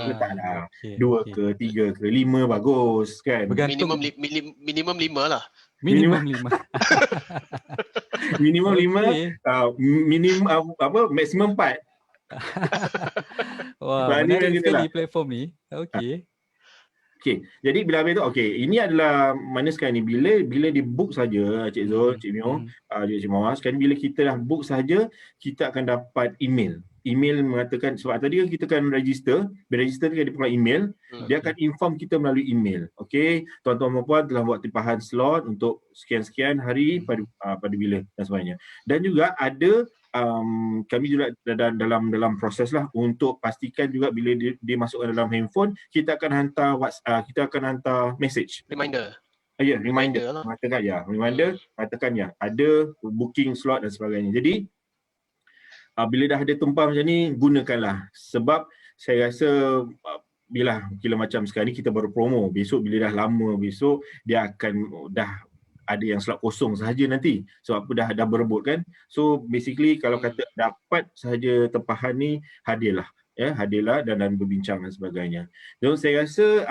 Letaklah 2 ke 3 ke 5 bagus kan. Bergantung Minimum 5 lah. minimum 5. Minimum 5, minimum maksimum 4. Wah, menarik sekali platform ni. Okey, jadi bila habis tu, ini adalah mana sekarang ni, bila di book saja Cik Zul, Cik Mio, Cik Mawar, sekarang bila kita dah book saja, kita akan dapat email mengatakan, sebab tadi kan kita akan register, bila register dia akan email, dia akan inform kita melalui email. Okey, tuan-tuan dan puan telah buat tempahan slot untuk sekian-sekian hari pada bila dan sebagainya. Dan juga ada kami juga dalam proses lah untuk pastikan juga bila dia masukkan dalam handphone, kita akan hantar WhatsApp, kita akan hantar message Reminder. Reminder lah. Mengatakan ada booking slot dan sebagainya. Jadi bila dah ada tumpah macam ni, gunakanlah. Sebab saya rasa bila macam sekarang ni kita baru promo, besok bila dah lama, besok dia akan dah ada yang slot kosong sahaja nanti. Sebab apa dah berebut kan. So basically kalau kata dapat sahaja tempahan ni, hadirlah dan berbincang dan sebagainya. So saya rasa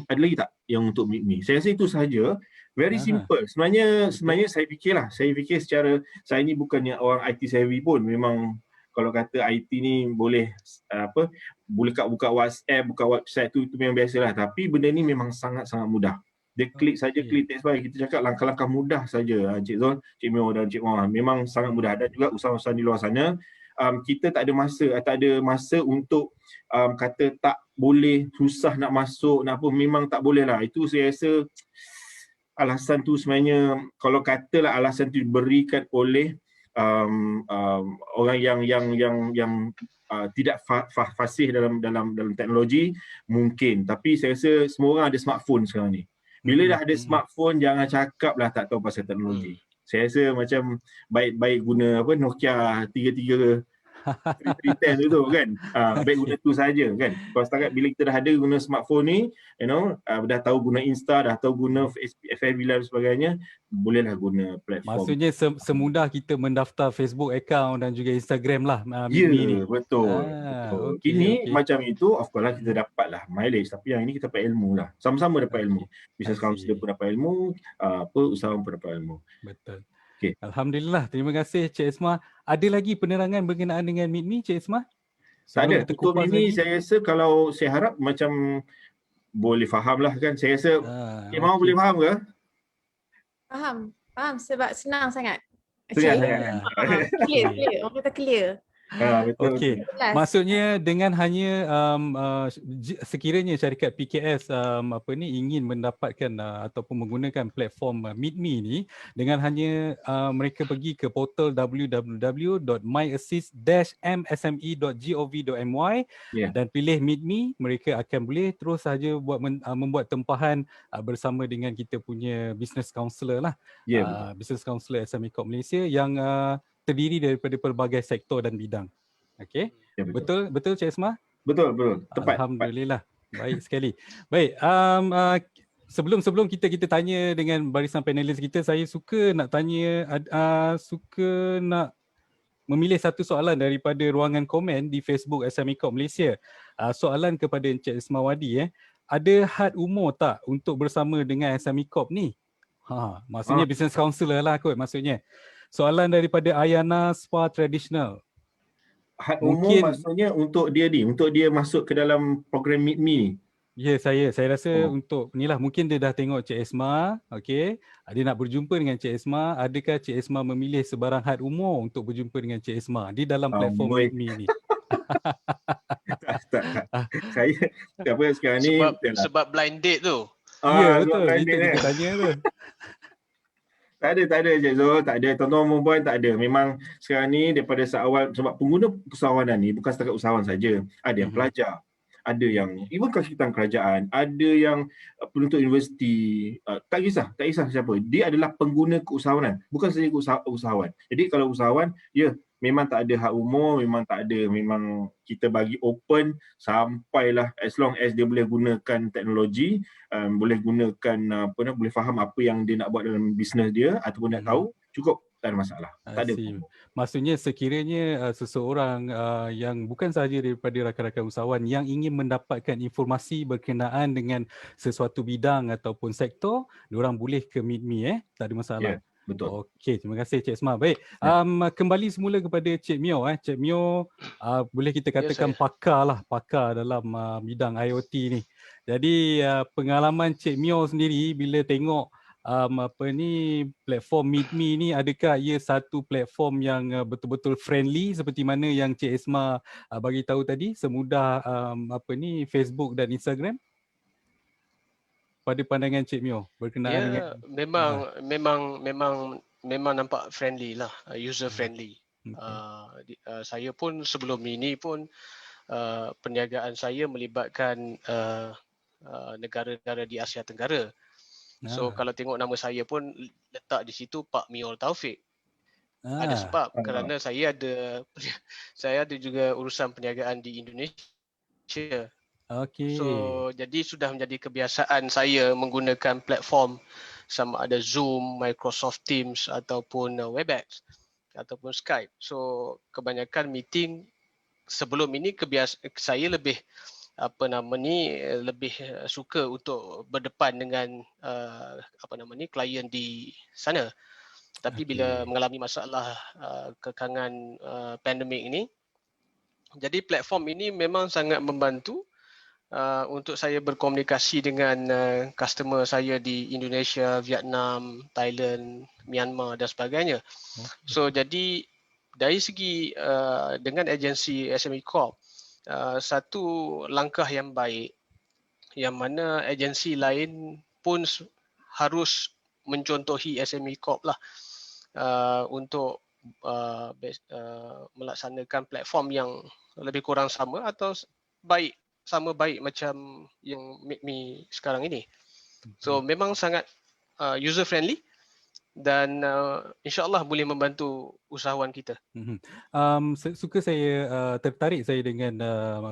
ada lagi tak yang untuk meet me? Saya rasa itu sahaja. Very simple. Sebenarnya saya fikir secara, saya ni bukannya orang IT savvy pun. Memang kalau kata IT ni boleh buka WhatsApp, buka website tu memang biasalah. Tapi benda ni memang sangat-sangat mudah. Dia klik text file, kita cakap langkah-langkah mudah saja Cik Zul, Cik Mio dan Cik Mawar. Memang sangat mudah. Dan juga usaha-usaha di luar sana, kita tak ada masa untuk kata tak boleh, susah nak masuk, nak apa, memang tak boleh lah. Itu saya rasa alasan tu sebenarnya, kalau katalah alasan tu diberikan oleh orang yang tidak fasih dalam teknologi, mungkin. Tapi saya rasa semua orang ada smartphone sekarang ni. Bila dah ada smartphone, jangan cakaplah tak tahu pasal teknologi. Saya rasa macam baik-baik guna Nokia 33 pretend tu kan. Baik guna tu saja kan. Kalau setakat bila kita dah ada guna smartphone ni, dah tahu guna Insta, dah tahu guna FB Live dan sebagainya, bolehlah guna platform. Maksudnya semudah kita mendaftar Facebook account dan juga Instagram lah Ya, Meet Me ni. betul. Okay, Ini macam itu, of course lah kita dapat lah mileage, tapi yang ini kita dapat ilmu lah. Sama-sama dapat ilmu. Business counselor pun dapat ilmu, usahawan pun dapat ilmu. Betul. Okay. Alhamdulillah, terima kasih Cik Esma. Ada lagi penerangan berkenaan dengan Meet Me, Cik Esma? Tak ada. Kita Untuk kupas ini lagi. saya rasa kalau saya harap macam boleh faham lah kan. Saya rasa Cik Mawar boleh faham ke? Faham sebab senang sangat. Senang Clear. Orang kata clear. Betul. Okey. Maksudnya dengan hanya sekiranya syarikat PKS ingin mendapatkan ataupun menggunakan platform Meet Me ni, dengan hanya mereka pergi ke portal www.myassist-msme.gov.my dan pilih Meet Me, mereka akan boleh terus saja membuat tempahan bersama dengan kita punya business counselor lah. Business counselor SME Corp Malaysia yang terdiri daripada pelbagai sektor dan bidang. Okey. Ya, betul Cik Esma? Betul. Tepat. Alhamdulillah. Baik sekali. Baik, sebelum kita tanya dengan barisan panelis kita, saya suka nak tanya memilih satu soalan daripada ruangan komen di Facebook SME Corp Malaysia. Soalan kepada Encik Esmawati, ada had umur tak untuk bersama dengan SME Corp ni? Maksudnya business counselor lah kot maksudnya. Soalan daripada Ayana Spa Traditional. Had umur maksudnya untuk dia masuk ke dalam program Meet Me ni? Ya, saya rasa untuk inilah, mungkin dia dah tengok Cik Esma, okey. Dia nak berjumpa dengan Cik Esma, adakah Cik Esma memilih sebarang had umur untuk berjumpa dengan Cik Esma di dalam platform Meet Me ni? Tak. Saya sekarang ni sebab blind date tu. Ya, betul. Itu kita tanya tu. Tak ada Cik Zul, tak ada. Tuan-tuan perempuan tak ada. Memang sekarang ni daripada awal, sebab pengguna usahawanan ni bukan setakat usahawan saja. Ada yang pelajar, ada yang even kasitan kerajaan, ada yang penuntut universiti, tak kisah siapa. Dia adalah pengguna keusahawanan, bukan saja usahawan. Jadi kalau usahawan, memang tak ada had umur, memang kita bagi open sampailah as long as dia boleh gunakan teknologi, boleh gunakan boleh faham apa yang dia nak buat dalam bisnes dia ataupun nak tahu, cukup, tak ada masalah. Tak ada. Maksudnya sekiranya seseorang yang bukan sahaja daripada rakan-rakan usahawan yang ingin mendapatkan informasi berkenaan dengan sesuatu bidang ataupun sektor, diorang boleh ke Meet Me, tak ada masalah. Betul. Okey, terima kasih Cik Esma. Baik, kembali semula kepada Cik Mio. Cik Mio boleh kita katakan pakar dalam bidang IoT ni. Jadi pengalaman Cik Mio sendiri bila tengok platform Meet Me ni, adakah ia satu platform yang betul-betul friendly seperti mana yang Cik Esma bagi tahu tadi, semudah Facebook dan Instagram? Pada pandangan Cik Mio berkenaan dengan memang nampak friendly lah, user friendly. Saya pun sebelum ini pun perniagaan saya melibatkan negara-negara di Asia Tenggara. So kalau tengok nama saya pun letak di situ Pak Mior Taufik. Ada sebab kerana saya ada juga urusan perniagaan di Indonesia. So jadi sudah menjadi kebiasaan saya menggunakan platform sama ada Zoom, Microsoft Teams ataupun Webex ataupun Skype. So kebanyakan meeting sebelum ini saya lebih lebih suka untuk berdepan dengan klien di sana. Tapi bila mengalami masalah kekangan pandemik ini, jadi platform ini memang sangat membantu untuk saya berkomunikasi dengan customer saya di Indonesia, Vietnam, Thailand, Myanmar dan sebagainya. So jadi dari segi dengan agensi SME Corp, satu langkah yang baik yang mana agensi lain pun harus mencontohi SME Corp lah untuk melaksanakan platform yang lebih kurang sama atau sama baik macam yang Meet Me sekarang ini. So memang sangat user friendly dan insya-Allah boleh membantu usahawan kita. Suka saya tertarik saya dengan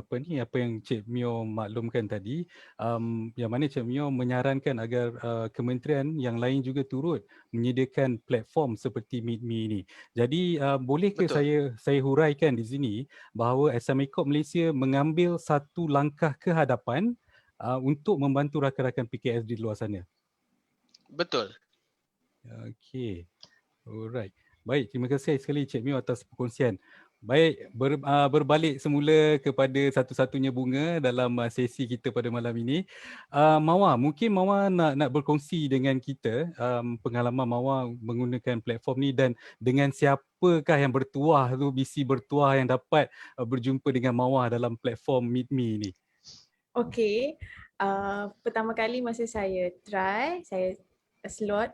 apa yang Cik Mio maklumkan tadi, yang mana Cik Mio menyarankan agar kementerian yang lain juga turut menyediakan platform seperti Meet.me ini. Jadi boleh ke Betul. saya huraikan di sini bahawa SME Corp Malaysia mengambil satu langkah ke hadapan untuk membantu rakan-rakan PKS di luar sana. Betul. Okey. Alright. Baik, terima kasih sekali Cik Mio atas perkongsian. Baik, berbalik semula kepada satu-satunya bunga dalam sesi kita pada malam ini. Mawar, mungkin Mawar nak berkongsi dengan kita pengalaman Mawar menggunakan platform ni dan dengan siapakah yang bertuah tu, bisi bertuah yang dapat berjumpa dengan Mawar dalam platform Meet.me ni. Okey, pertama kali masa saya try, saya slot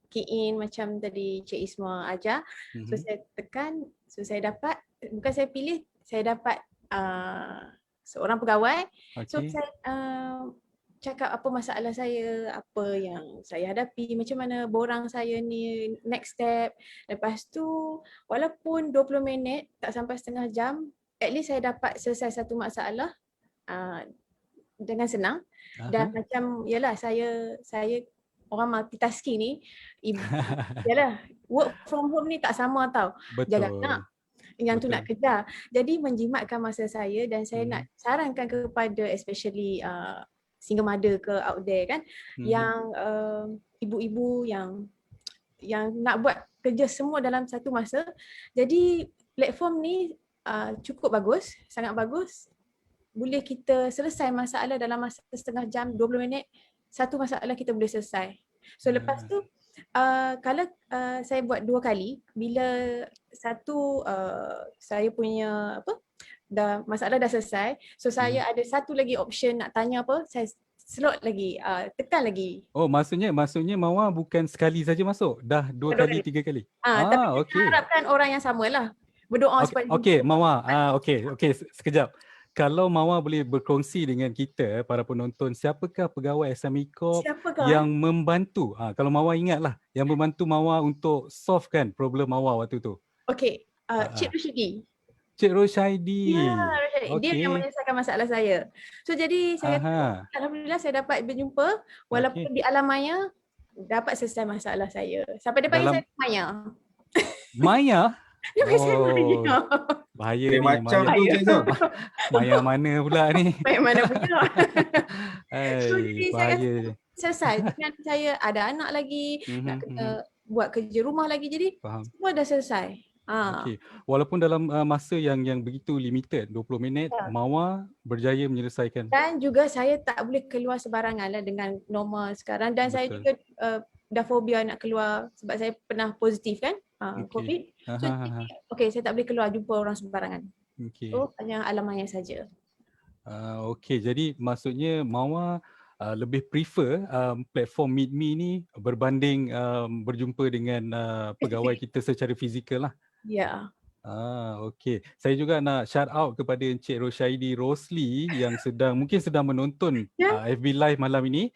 key in macam tadi Cik Isma ajar. So saya tekan, so saya dapat, bukan saya pilih, saya dapat seorang pegawai. So Okey. saya cakap apa masalah saya, apa yang saya hadapi, macam mana borang saya ni, next step. Lepas tu walaupun 20 minit tak sampai setengah jam, at least saya dapat selesai satu masalah dengan senang. Dan macam yalah, saya orang multitasking ni, yalah, work from home ni tak sama tau. Jaga anak, yang tu nak kerja. Jadi menjimatkan masa saya dan saya nak sarankan kepada especially single mother ke out there kan, yang ibu-ibu yang nak buat kerja semua dalam satu masa. Jadi platform ni cukup bagus, sangat bagus. Boleh kita selesai masalah dalam masa setengah jam, 20 minit, satu masalah kita boleh selesai. So lepas tu kalau saya buat 2 kali, bila satu saya punya masalah dah selesai, so saya ada satu lagi option nak tanya apa, saya slot lagi, tekan lagi. Oh, maksudnya Mawar bukan sekali saja masuk, dah 2 kali, 3 kali. Tapi kita Okey. harapkan orang yang samalah. Berdoa supaya Okey, Mawar. Okey, sekejap. Kalau Mawar boleh berkongsi dengan kita, para penonton, siapakah pegawai SME Corp yang membantu, kalau Mawar ingatlah, yang membantu Mawar untuk solvekan problem Mawar waktu tu? Okey, Cik Rushidi. Cik Roshaidi. Ya, Rushidi. Dia yang menyelesaikan masalah saya. So jadi saya alhamdulillah saya dapat berjumpa, walaupun di alamanya dapat selesai masalah saya. Sampai dia panggil saya Maya. Maya? Dia panggil saya Maya. Bahaya ni, macam Maya. tu Cik Zul. Maya mana pula ni? Maya mana pula? So Hai, jadi bahaya. saya selesai. Dengan saya ada anak lagi, nak kena buat kerja rumah lagi. Jadi semua dah selesai. Okey. Walaupun dalam masa yang begitu limited, 20 minit, Mawar berjaya menyelesaikan. Dan juga saya tak boleh keluar sebarangan lah dengan normal sekarang. Dan saya juga dah fobia nak keluar sebab saya pernah positif kan, COVID. So saya tak boleh keluar jumpa orang sebarangan. So hanya alamannya saja. Okey, jadi maksudnya Mawar lebih prefer platform Meet.me ni berbanding berjumpa dengan pegawai kita secara fizikal lah. Ya. Okey. Saya juga nak shout out kepada Encik Roshaidi Rosli yang mungkin sedang menonton FB Live malam ini.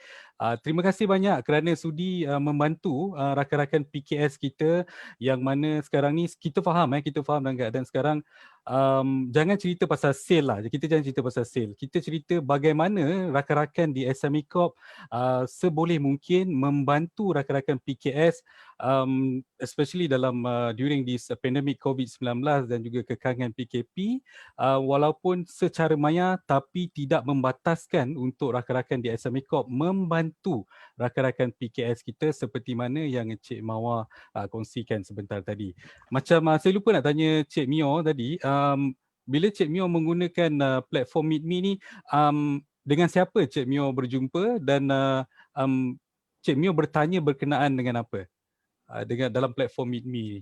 Terima kasih banyak kerana sudi membantu rakan-rakan PKS kita yang mana sekarang ni kita faham dalam keadaan sekarang jangan cerita pasal sale lah. Kita jangan cerita pasal sale. Kita cerita bagaimana rakan-rakan di SME Corp seboleh mungkin membantu rakan-rakan PKS especially dalam during this pandemic COVID-19 dan juga kekangan PKP walaupun secara maya tapi tidak membataskan untuk rakan-rakan di SME Corp membantu rakan-rakan PKS kita seperti mana yang Encik Mawar kongsikan sebentar tadi. Macam saya lupa nak tanya Cik Mio tadi, bila Cik Mio menggunakan platform Meet.me ni, dengan siapa Cik Mio berjumpa dan Cik Mio bertanya berkenaan dengan apa? Dengan dalam platform Meet.me ni.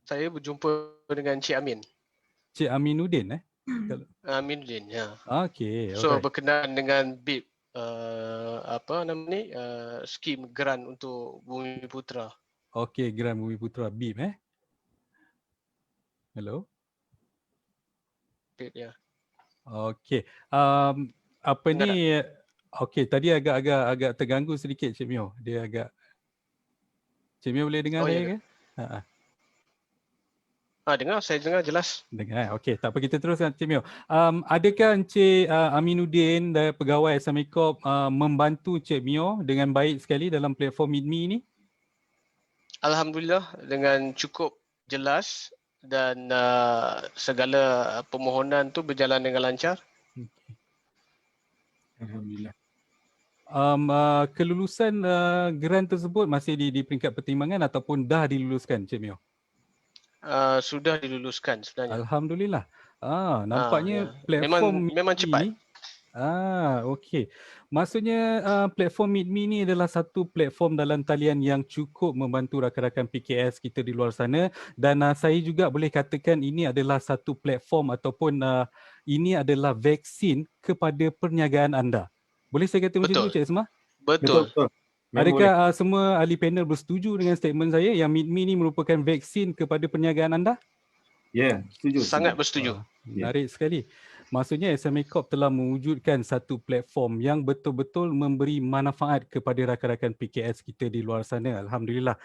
Saya berjumpa dengan Cik Amin. Cik Aminuddin Aminuddin, ya. Okey. So berkenaan dengan BIP skim geran untuk Bumi Putra. Okey, geran Bumi Putra BIP Hello. BIP, ya. Okey. Apa ni? Okey, tadi agak terganggu sedikit Cik Mio. Dia agak Cik Mio boleh dengar Oh, saya ya. ke? Ha. Saya dengar jelas. Dengar. Okey, tak apa, kita teruskan Cik Mio. Adakah Encik Aminuddin dari pegawai SME Corp membantu Cik Mio dengan baik sekali dalam platform Meet Me ni? Alhamdulillah dengan cukup jelas dan segala permohonan tu berjalan dengan lancar. Alhamdulillah. Kelulusan grant tersebut masih di peringkat pertimbangan ataupun dah diluluskan Cik Mio? Sudah diluluskan sebenarnya. Alhamdulillah. Nampaknya Ya. platform Memang Meet Me cepat. ni. Okey. Maksudnya platform Meet Me ni adalah satu platform dalam talian yang cukup membantu rakan-rakan PKS kita di luar sana, dan saya juga boleh katakan ini adalah satu platform ataupun ini adalah vaksin kepada perniagaan anda. Boleh saya kata macam tu, Cik Esma? Betul. Betul. Memang Adakah boleh. semua ahli panel bersetuju dengan statement saya yang Meet Me ni merupakan vaksin kepada perniagaan anda? Ya, setuju. Sangat bersetuju. Menarik sekali. Maksudnya SME Corp telah mewujudkan satu platform yang betul-betul memberi manfaat kepada rakan-rakan PKS kita di luar sana. Alhamdulillah.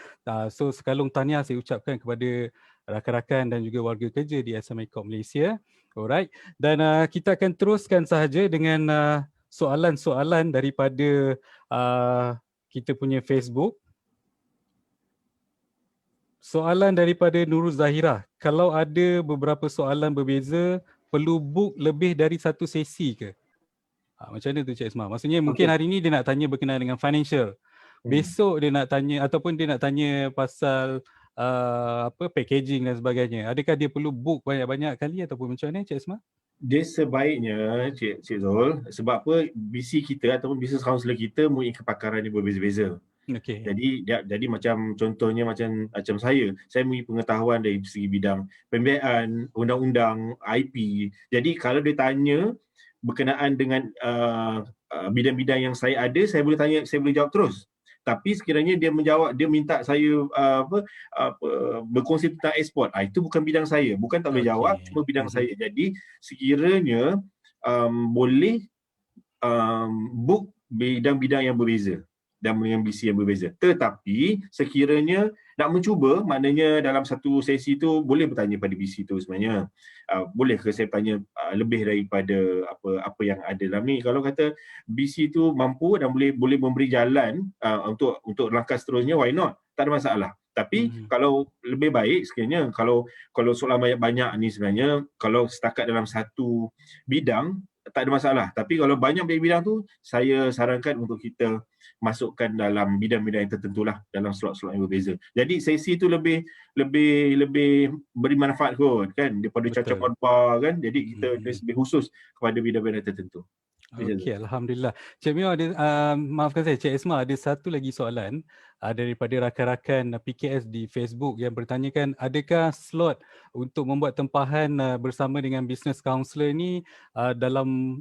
So sekalung tahniah saya ucapkan kepada rakan-rakan dan juga warga kerja di SME Corp Malaysia. Alright. Dan kita akan teruskan sahaja dengan soalan-soalan daripada kita punya Facebook. Soalan daripada Nurul Zahira. Kalau ada beberapa soalan berbeza, perlu book lebih dari satu sesi ke? Macam mana tu Cik Esma? Maksudnya mungkin hari ni dia nak tanya berkenaan dengan financial. Besok dia nak tanya ataupun dia nak tanya pasal packaging dan sebagainya. Adakah dia perlu book banyak-banyak kali ataupun macam mana Cik Esma? Dia sebaiknya Cik Zul, sebab apa, BC kita ataupun business counselor kita mempunyai kepakaran yang berbeza-beza. Okay. Jadi macam contohnya macam saya mempunyai pengetahuan dari segi bidang pembiayaan, undang-undang, IP. Jadi kalau dia tanya berkenaan dengan bidang-bidang yang saya ada, saya boleh jawab terus. Tapi sekiranya dia minta saya berkongsi tentang ekspor, itu bukan bidang saya, bukan tak boleh jawab, cuma bidang saya. Jadi sekiranya boleh book bidang-bidang yang berbeza dan dengan BC yang berbeza. Tetapi sekiranya nak mencuba, maknanya dalam satu sesi tu boleh bertanya pada BC tu sebenarnya. Boleh ke saya tanya lebih daripada apa yang ada dalam ni. Kalau kata BC tu mampu dan boleh memberi jalan untuk langkah seterusnya, why not? Tak ada masalah. Tapi kalau lebih baik sekiranya kalau soalan banyak-banyak ni sebenarnya, kalau setakat dalam satu bidang tak ada masalah. Tapi kalau banyak bidang tu, saya sarankan untuk kita masukkan dalam bidang-bidang yang tertentu lah, dalam slot-slot yang berbeza. Jadi sesi tu lebih beri manfaat kot kan, daripada cacap khutbah kan. Jadi kita lebih khusus kepada bidang-bidang tertentu. Okey, Alhamdulillah. Cik Mio ada, maafkan saya, Cik Esma ada satu lagi soalan daripada rakan-rakan PKS di Facebook yang bertanyakan, adakah slot untuk membuat tempahan bersama dengan business counselor ni dalam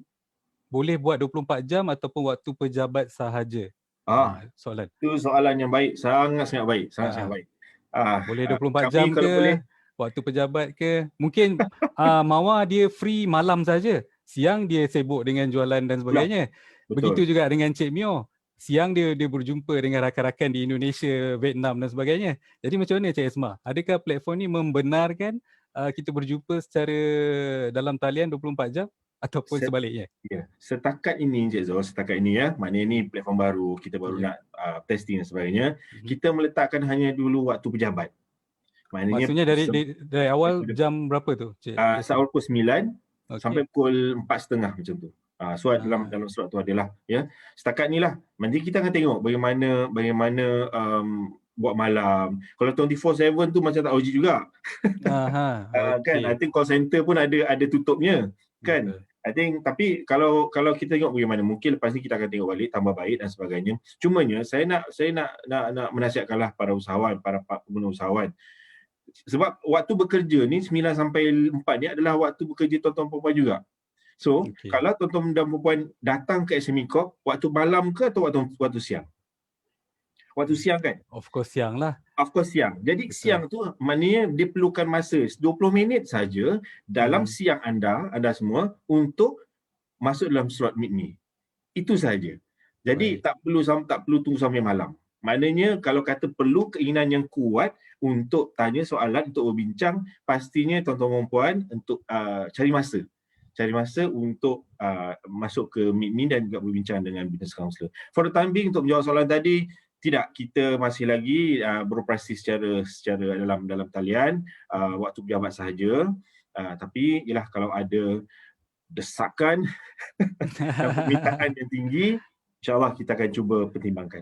boleh buat 24 jam ataupun waktu pejabat sahaja? Soalan. Itu soalan yang baik, sangat-sangat baik, sangat-sangat baik. Boleh 24 jam ke? Boleh, waktu pejabat ke? Mungkin Mawar dia free malam saja. Siang dia sibuk dengan jualan dan sebagainya. Betul. Begitu juga dengan Cik Mio. Siang dia berjumpa dengan rakan-rakan di Indonesia, Vietnam dan sebagainya. Jadi macam mana Cik Esma? Adakah platform ni membenarkan kita berjumpa secara dalam talian 24 jam ataupun sebaliknya? Ya, setakat ini Cik Zul, maknanya ni platform baru, kita baru nak testing dan sebagainya. Kita meletakkan hanya dulu waktu pejabat. Maksudnya dari awal jam berapa tu Cik? Awal pukul 9 sampai pukul 4.30 macam tu. So dalam slot tu adalah ya. Setakat ni lah. Nanti kita akan tengok bagaimana buat malam. Kalau 24/7 tu macam tak logik juga. Kan, I think call center pun ada tutupnya kan. I think tapi kalau kita tengok bagaimana, mungkin lepas ni kita akan tengok balik tambah baik dan sebagainya. Cumanya saya nak menasihatkanlah para usahawan, para pengguna usahawan. Sebab waktu bekerja ni 9 sampai 4 ni adalah waktu bekerja tuan-tuan perempuan juga. So, kalau tuan-tuan dan perempuan datang ke SME Corp, waktu malam ke atau waktu siang? Waktu siang kan? Of course siang lah. Of course siang. Jadi siang tu maknanya dia perlukan masa 20 minit saja dalam siang anda semua untuk masuk dalam slot Meet Me. Itu saja. Jadi tak perlu tunggu sampai malam. Maknanya kalau kata perlu keinginan yang kuat untuk tanya soalan, untuk berbincang, pastinya tuan-tuan dan puan untuk cari masa untuk masuk ke Meet Me dan juga berbincang dengan business counselor. For the time being, untuk menjawab soalan tadi, tidak, kita masih lagi beroperasi secara dalam talian waktu pejabat sahaja. Tapi ialah kalau ada desakan dan permintaan yang tinggi, insya-Allah kita akan cuba pertimbangkan.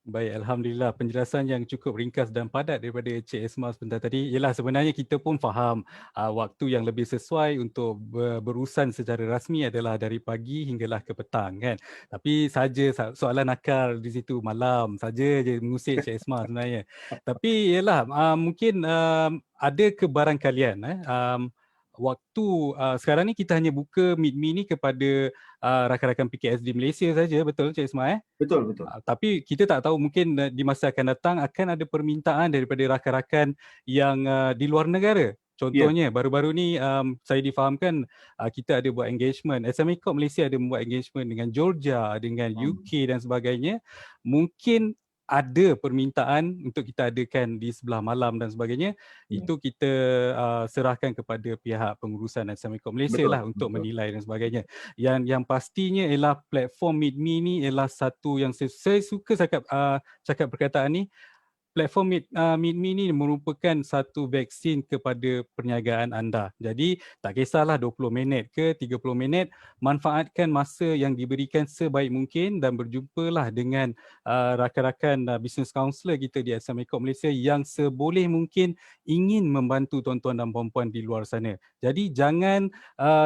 Baik, Alhamdulillah, penjelasan yang cukup ringkas dan padat daripada Cik Esma sebentar tadi. Ialah sebenarnya kita pun faham waktu yang lebih sesuai untuk berurusan secara rasmi adalah dari pagi hinggalah ke petang kan. Tapi saja soalan akal di situ malam saja je mengusik Cik Esma sebenarnya. Tapi ialah mungkin ada kebarangkalian waktu sekarang ni kita hanya buka Meet Me ni kepada rakan-rakan PKSD Malaysia saja, betul Cik Ismail? Betul. Tapi kita tak tahu, mungkin di masa akan datang akan ada permintaan daripada rakan-rakan yang di luar negara. Contohnya baru-baru ni saya difahamkan kita ada buat engagement. SMA Corp Malaysia ada buat engagement dengan Georgia, dengan UK dan sebagainya. Mungkin ada permintaan untuk kita adakan di sebelah malam dan sebagainya. Itu kita serahkan kepada pihak pengurusan SMA Corp Malaysia lah untuk menilai dan sebagainya. Yang pastinya ialah platform Meet Me ni ialah satu yang saya suka cakap perkataan ni. Platform Meet Me ni merupakan satu vaksin kepada perniagaan anda. Jadi tak kisahlah 20 minit ke 30 minit, manfaatkan masa yang diberikan sebaik mungkin dan berjumpalah dengan rakan-rakan business counselor kita di SMA Corp Malaysia yang seboleh mungkin ingin membantu tuan-tuan dan puan-puan di luar sana. Jadi jangan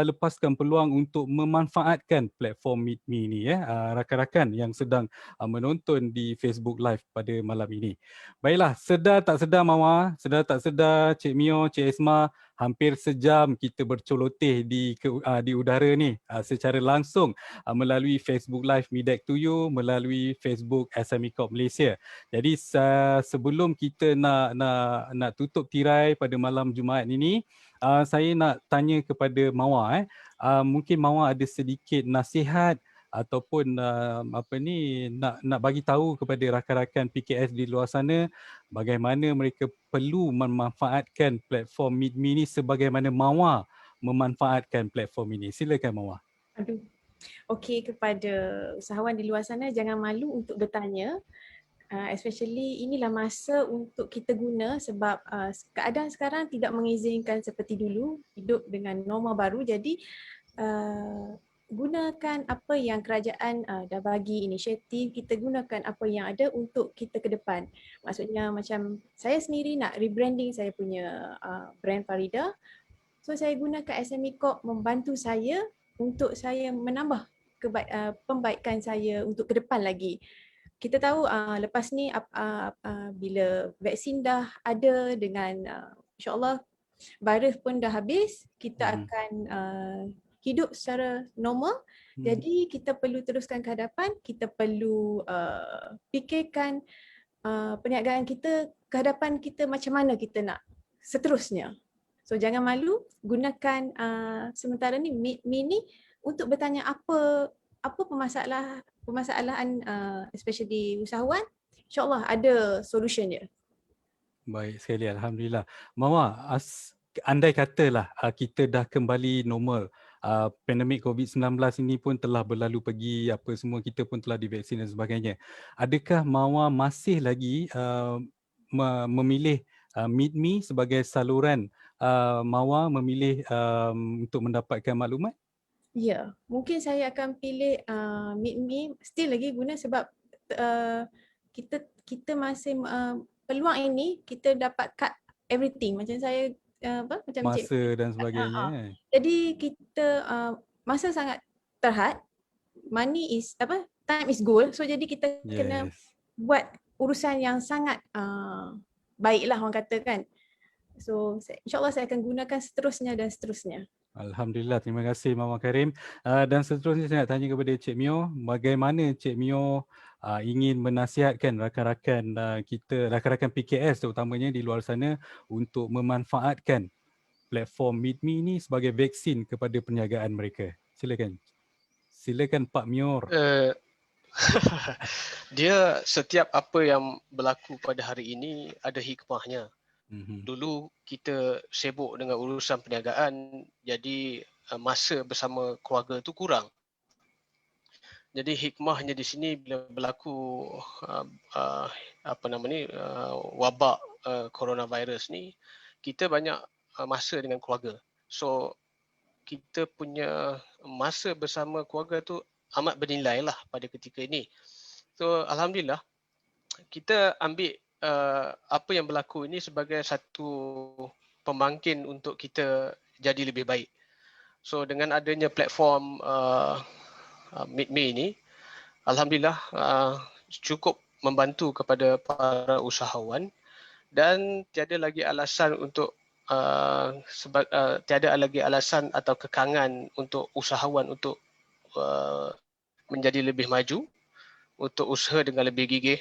lepaskan peluang untuk memanfaatkan platform Meet Me ni rakan-rakan yang sedang menonton di Facebook Live pada malam ini. Baiklah, sedar tak sedar Mawar, sedar tak sedar Cik Mio, Cik Esma, hampir sejam kita bercoloteh di udara ni secara langsung melalui Facebook Live Midak to You, melalui Facebook SME Corp Malaysia. Jadi sebelum kita nak tutup tirai pada malam Jumaat ini, saya nak tanya kepada Mawar. Mungkin Mawar ada sedikit nasihat ataupun nak bagi tahu kepada rakan-rakan PKS di luar sana bagaimana mereka perlu memanfaatkan platform Meet Me ni sebagaimana Mawar memanfaatkan platform ini. Silakan Mawar. Okey, kepada usahawan di luar sana, jangan malu untuk bertanya. Especially inilah masa untuk kita guna sebab keadaan sekarang tidak mengizinkan seperti dulu hidup dengan norma baru. Jadi gunakan apa yang kerajaan dah bagi inisiatif, kita gunakan apa yang ada untuk kita ke depan. Maksudnya macam saya sendiri nak rebranding saya punya brand Farida. So saya gunakan SME Corp membantu saya untuk saya menambah pembaikan saya untuk ke depan lagi. Kita tahu lepas ni bila vaksin dah ada dengan insya-Allah virus pun dah habis, kita akan hidup secara normal. Jadi kita perlu teruskan ke hadapan, kita perlu fikirkan perniagaan kita ke hadapan kita macam mana kita nak seterusnya. So jangan malu, gunakan sementara ni Meet Me ni untuk bertanya apa permasalahan especially usahawan, insya-Allah ada solution dia. Baik sekali, alhamdulillah. Mawar, andai katalah kita dah kembali normal, pandemik COVID-19 ini pun telah berlalu pergi, apa semua kita pun telah divaksin dan sebagainya. Adakah Mawar masih lagi memilih Meet Me sebagai saluran Mawar memilih untuk mendapatkan maklumat? Ya, mungkin saya akan pilih Meet Me still lagi guna sebab kita masih peluang ini kita dapat cut everything macam saya macam masa dan sebagainya. Jadi kita masa sangat terhad, money is time is gold. So jadi kita kena buat urusan yang sangat baiklah orang kata kan. So insya-Allah saya akan gunakan seterusnya dan seterusnya. Alhamdulillah, terima kasih Mawar Karim. Dan seterusnya saya nak tanya kepada Cik Mio, bagaimana Cik Mio ingin menasihatkan rakan-rakan kita, rakan-rakan PKS terutamanya di luar sana untuk memanfaatkan platform Meet Me ni sebagai vaksin kepada perniagaan mereka. Silakan. Silakan Pak Mior. Dia setiap apa yang berlaku pada hari ini ada hikmahnya. Dulu kita sibuk dengan urusan perniagaan, jadi masa bersama keluarga tu kurang. Jadi hikmahnya di sini bila berlaku wabak coronavirus ni, kita banyak masa dengan keluarga. So kita punya masa bersama keluarga tu amat bernilai lah pada ketika ini. So alhamdulillah kita ambil apa yang berlaku ini sebagai satu pembangkit untuk kita jadi lebih baik. So dengan adanya platform Meet Me ini, alhamdulillah cukup membantu kepada para usahawan dan tiada lagi alasan untuk tiada lagi alasan atau kekangan untuk usahawan untuk menjadi lebih maju, untuk usaha dengan lebih gigih.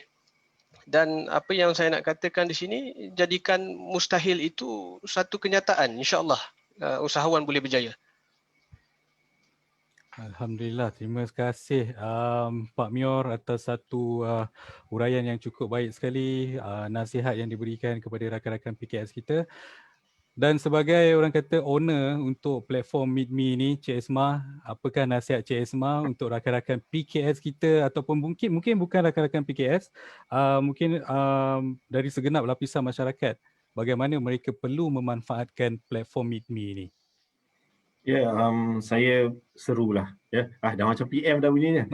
Dan apa yang saya nak katakan di sini, jadikan mustahil itu satu kenyataan. InsyaAllah usahawan boleh berjaya. Alhamdulillah, terima kasih Pak Mior atas satu uraian yang cukup baik sekali, nasihat yang diberikan kepada rakan-rakan PKS kita. Dan sebagai orang kata owner untuk platform Meet Me ni, Cik Esma, apakah nasihat Cik Esma untuk rakan-rakan PKS kita ataupun mungkin bukan rakan-rakan PKS, mungkin dari segenap lapisan masyarakat, bagaimana mereka perlu memanfaatkan platform Meet Me ni? Ya, saya serulah. Ya, dah macam PM dah bunyinya.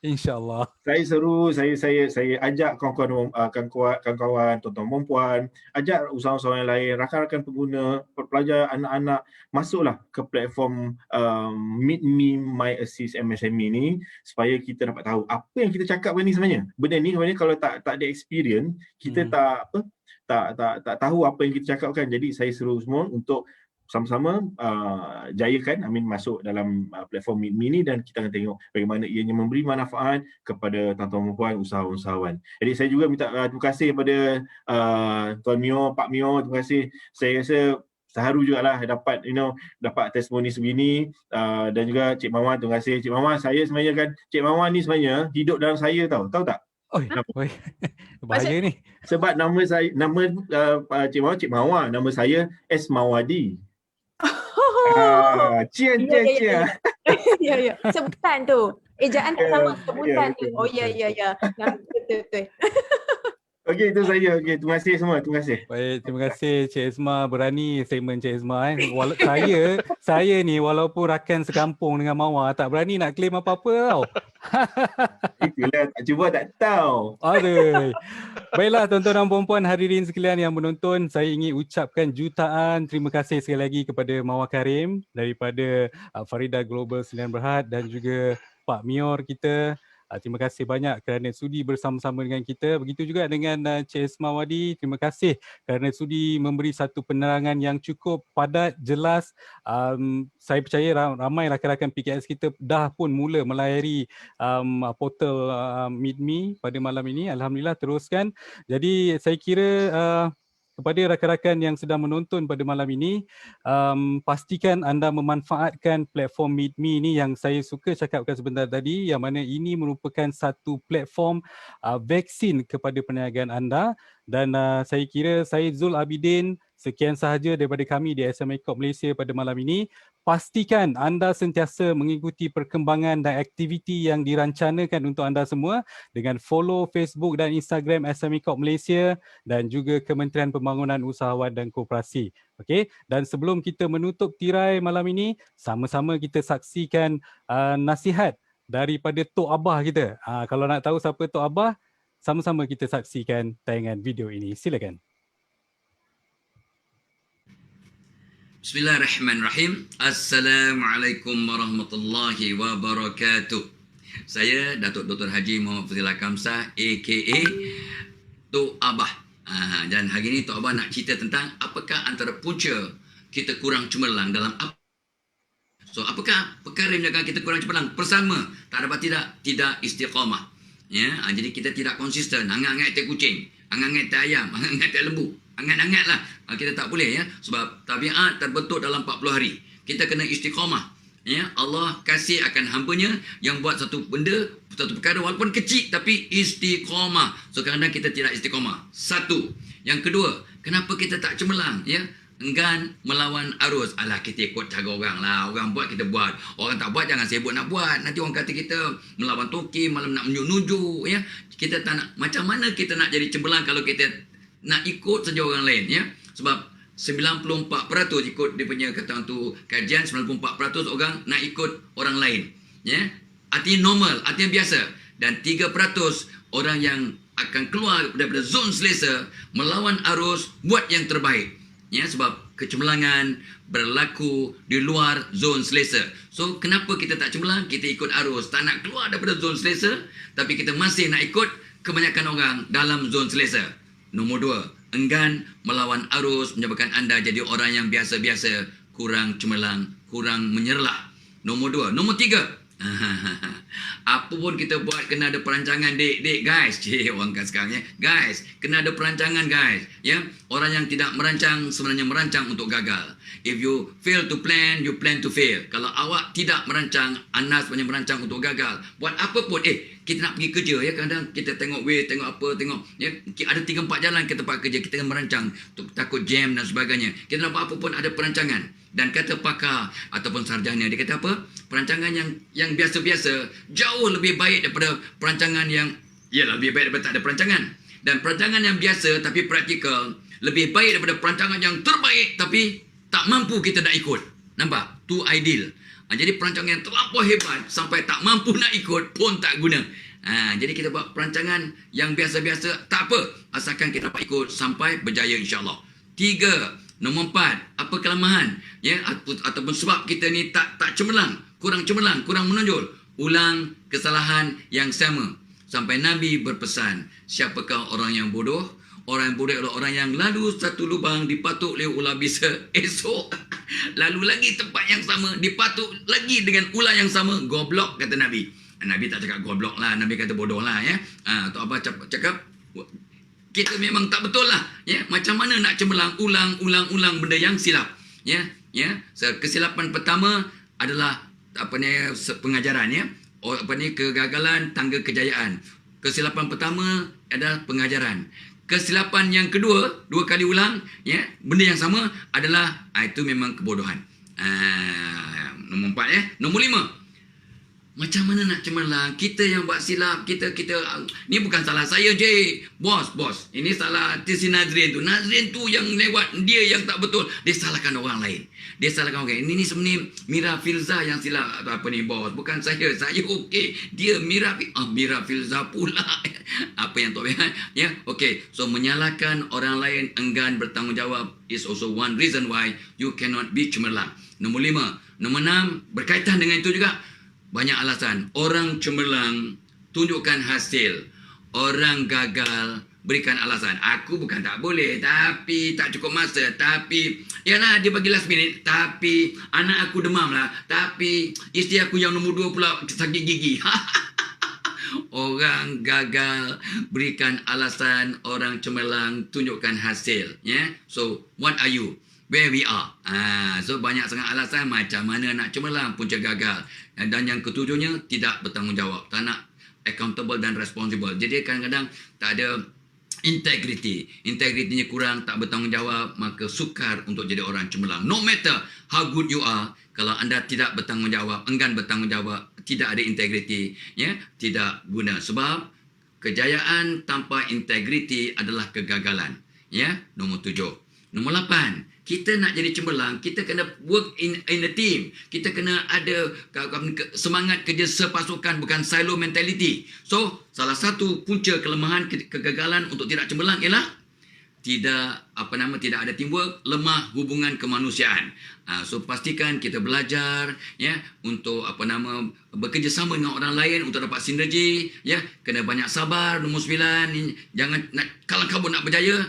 InsyaAllah. Saya seru, saya ajak kawan-kawan, tuan-tuan perempuan, ajak usahawan-usahawan yang lain, rakan-rakan pengguna, pelajar, anak-anak, masuklah ke platform Meet Me My Assist MSME ni supaya kita dapat tahu apa yang kita cakap ni sebenarnya. Benda ni sebenarnya kalau tak ada experience, kita tak tahu apa yang kita cakapkan. Jadi saya seru semua untuk sama-sama jayakan, masuk dalam platform Meet Me ni dan kita akan tengok bagaimana ianya memberi manfaat kepada tuan-tuan perempuan, usahawan-usahawan. Jadi saya juga minta terima kasih kepada Tuan Mio, Pak Mio, terima kasih. Saya rasa terharu jugalah dapat testimoni sebegini dan juga Cik Mawar, terima kasih. Cik Mawar, saya sebenarnya kan, Cik Mawar ni sebenarnya hidup dalam saya tahu tak? Bahaya ni. Sebab nama Cik Mawar, Cik Mawar, nama saya S. Mawadi. Ya. Sebutan tu. Ejaan tak sama sebutan tu. Oh ya. Betul. Okey, itu saja. Okey, terima kasih semua. Terima kasih. Baik, terima kasih Cik Esma, berani statement Cik Esma. Saya ni walaupun rakan sekampung dengan Mawar, tak berani nak claim apa-apa tau. Itulah, tak cuba tak tahu. Aduh. Baiklah tuan-tuan dan puan-puan hadirin sekalian yang menonton, saya ingin ucapkan jutaan terima kasih sekali lagi kepada Mawar Karim daripada Farida Global Sdn Bhd dan juga Pak Mior kita. Terima kasih banyak kerana sudi bersama-sama dengan kita. Begitu juga dengan Cik Esma Wadi. Terima kasih kerana sudi memberi satu penerangan yang cukup padat, jelas. Saya percaya ramai rakan-rakan PKS kita dah pun mula melayari portal Meet Me pada malam ini. Alhamdulillah, teruskan. Jadi saya kira kepada rakan-rakan yang sedang menonton pada malam ini, pastikan anda memanfaatkan platform Meet Me ni yang saya suka cakapkan sebentar tadi, yang mana ini merupakan satu platform vaksin kepada perniagaan anda. Dan saya kira saya Zul Abidin, sekian sahaja daripada kami di SME Corp Malaysia pada malam ini. Pastikan anda sentiasa mengikuti perkembangan dan aktiviti yang dirancanakan untuk anda semua dengan follow Facebook dan Instagram SME Corp Malaysia dan juga Kementerian Pembangunan Usahawan dan Koperasi. Okey, dan sebelum kita menutup tirai malam ini, sama-sama kita saksikan nasihat daripada Tok Abah kita. Kalau nak tahu siapa Tok Abah, sama-sama kita saksikan tayangan video ini. Silakan. Bismillahirrahmanirrahim. Assalamualaikum warahmatullahi wabarakatuh. Saya Datuk Dr. Haji Muhammad Fazila Kamsah aka Tok Abah. Dan hari ini Tok Abah nak cerita tentang apakah antara punca kita kurang cemerlang dalam apa. So apakah perkara yang menyebabkan kita kurang cemerlang? Pertama, tak dapat tidak istiqamah. Ya, jadi kita tidak konsisten, angat-angat teh kucing, angat-angat teh ayam, angat-angat teh lembu. Angat-angatlah. Kita tak boleh ya, sebab tabiat terbentuk dalam 40 hari. Kita kena istiqamah. Ya, Allah kasih akan hamba-Nya yang buat satu benda, satu perkara walaupun kecil tapi istiqamah. So kadang-kadang kita tidak istiqamah. Satu. Yang kedua, kenapa kita tak cemerlang? Ya, enggan melawan arus. Alah, kita ikut cara orang lah. Orang buat, kita buat. Orang tak buat, jangan sibuk nak buat. Nanti orang kata kita melawan toki, malam nak menunjuk-nunjuk. Ya, kita tak nak. Macam mana kita nak jadi cemerlang kalau kita nak ikut saja orang lain? Ya, sebab 94% ikut dia punya kata tu kajian, 94% orang nak ikut orang lain. Ya, artinya normal, artinya biasa. Dan 3% orang yang akan keluar daripada zon selesa, melawan arus, buat yang terbaik. Ya, sebab kecemerlangan berlaku di luar zon selesa. So kenapa kita tak cemerlang? Kita ikut arus, tak nak keluar daripada zon selesa, tapi kita masih nak ikut kebanyakan orang dalam zon selesa. Nombor 2, enggan melawan arus menyebabkan anda jadi orang yang biasa-biasa, kurang cemerlang, kurang menyerlah. Nombor 2. Nombor 3, apa pun kita buat kena ada perancangan, dek guys. Orang kan sekarang ya. Guys, kena ada perancangan guys. Ya, orang yang tidak merancang sebenarnya merancang untuk gagal. If you fail to plan, you plan to fail. Kalau awak tidak merancang, anda sebenarnya merancang untuk gagal. Buat apa pun, kita nak pergi kerja ya, kadang kita tengok way, tengok apa, tengok ya, ada 3-4 jalan ke tempat kerja, kita merancang, takut jam dan sebagainya. Kita nak buat apa pun ada perancangan. Dan kata pakar ataupun sarjana, dia kata apa? Perancangan yang biasa-biasa jauh lebih baik daripada perancangan yang lebih baik daripada tak ada perancangan. Dan perancangan yang biasa tapi praktikal lebih baik daripada perancangan yang terbaik tapi tak mampu kita nak ikut. Nampak? Tu ideal. Jadi perancangan yang terlampau hebat sampai tak mampu nak ikut pun tak guna. Jadi kita buat perancangan yang biasa-biasa, tak apa, asalkan kita dapat ikut sampai berjaya insya-Allah. 3, nombor 4, apa kelemahan? Ya, ataupun sebab kita ni tak cemerlang, kurang menonjol. Ulang kesalahan yang sama. Sampai Nabi berpesan, siapakah orang yang bodoh? Orang yang bodoh adalah orang yang lalu satu lubang dipatuk oleh ular bisa, esok lalu lagi tempat yang sama dipatuk lagi dengan ular yang sama. Goblok, kata Nabi. Nabi tak cakap goblok lah, Nabi kata bodoh lah ya. Atau apa cakap? Kita memang tak betul lah ya. Macam mana nak cemerlang? Ulang benda yang silap ya. Kesilapan pertama adalah pengajaran ya. Kegagalan tangga kejayaan. Kesilapan pertama adalah pengajaran. Kesilapan yang kedua, 2 kali ulang ya, benda yang sama adalah itu memang kebodohan. Nombor 4 ya. Nombor 5, macam mana nak cemerlang? Kita yang buat silap, kita ni bukan salah saya je. Bos. Ini salah si Nazrin tu. Nazrin tu yang lewat, dia yang tak betul. Dia salahkan orang lain. Dia salahkan orang lain. Ini sebenarnya Mira Filza yang silap apa ni bos. Bukan saya. Saya okey. Dia Mira Filza pula. Apa yang tak benar? Ya, okey. So menyalahkan orang lain, enggan bertanggungjawab is also one reason why you cannot be cemerlang. Nombor 5. Nombor 6, berkaitan dengan itu juga. Banyak alasan. Orang cemerlang, tunjukkan hasil. Orang gagal, berikan alasan. Aku bukan tak boleh, tapi tak cukup masa. Tapi, yalah dia bagi last minute. Tapi, anak aku demam lah. Tapi, isteri aku yang nombor 2 pula sakit gigi. Orang gagal, berikan alasan. Orang cemerlang, tunjukkan hasil. Yeah? So, what are you? Where we are. So banyak sangat alasan macam mana nak cemerlang, punca gagal. Dan yang ketujuhnya, tidak bertanggungjawab. Tak nak accountable dan responsible. Jadi kadang-kadang tak ada integrity. Integritinya kurang, tak bertanggungjawab, maka sukar untuk jadi orang cemerlang. No matter how good you are, kalau anda tidak bertanggungjawab, enggan bertanggungjawab, tidak ada integrity, ya, tidak guna. Sebab kejayaan tanpa integrity adalah kegagalan. Ya, nombor 7. Nombor 8, kita nak jadi cemerlang, kita kena work in a team. Kita kena ada semangat kerja sepasukan, bukan silo mentality. So, salah satu punca kelemahan kegagalan untuk tidak cemerlang ialah tidak ada teamwork, lemah hubungan kemanusiaan. So pastikan kita belajar ya untuk bekerjasama dengan orang lain untuk dapat sinergi ya, kena banyak sabar. Nombor 9, jangan kalau kamu nak berjaya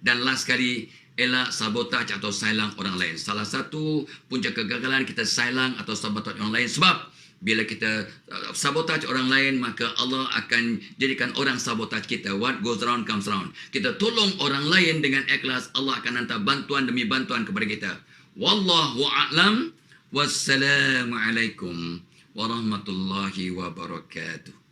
dan last sekali, elak sabotaj atau silang orang lain. Salah satu punca kegagalan kita silang atau sabotaj orang lain. Sebab bila kita sabotaj orang lain, maka Allah akan jadikan orang sabotaj kita. What goes around comes around. Kita tolong orang lain dengan ikhlas, Allah akan hantar bantuan demi bantuan kepada kita. Wallahu a'lam. Wassalamualaikum warahmatullahi wabarakatuh.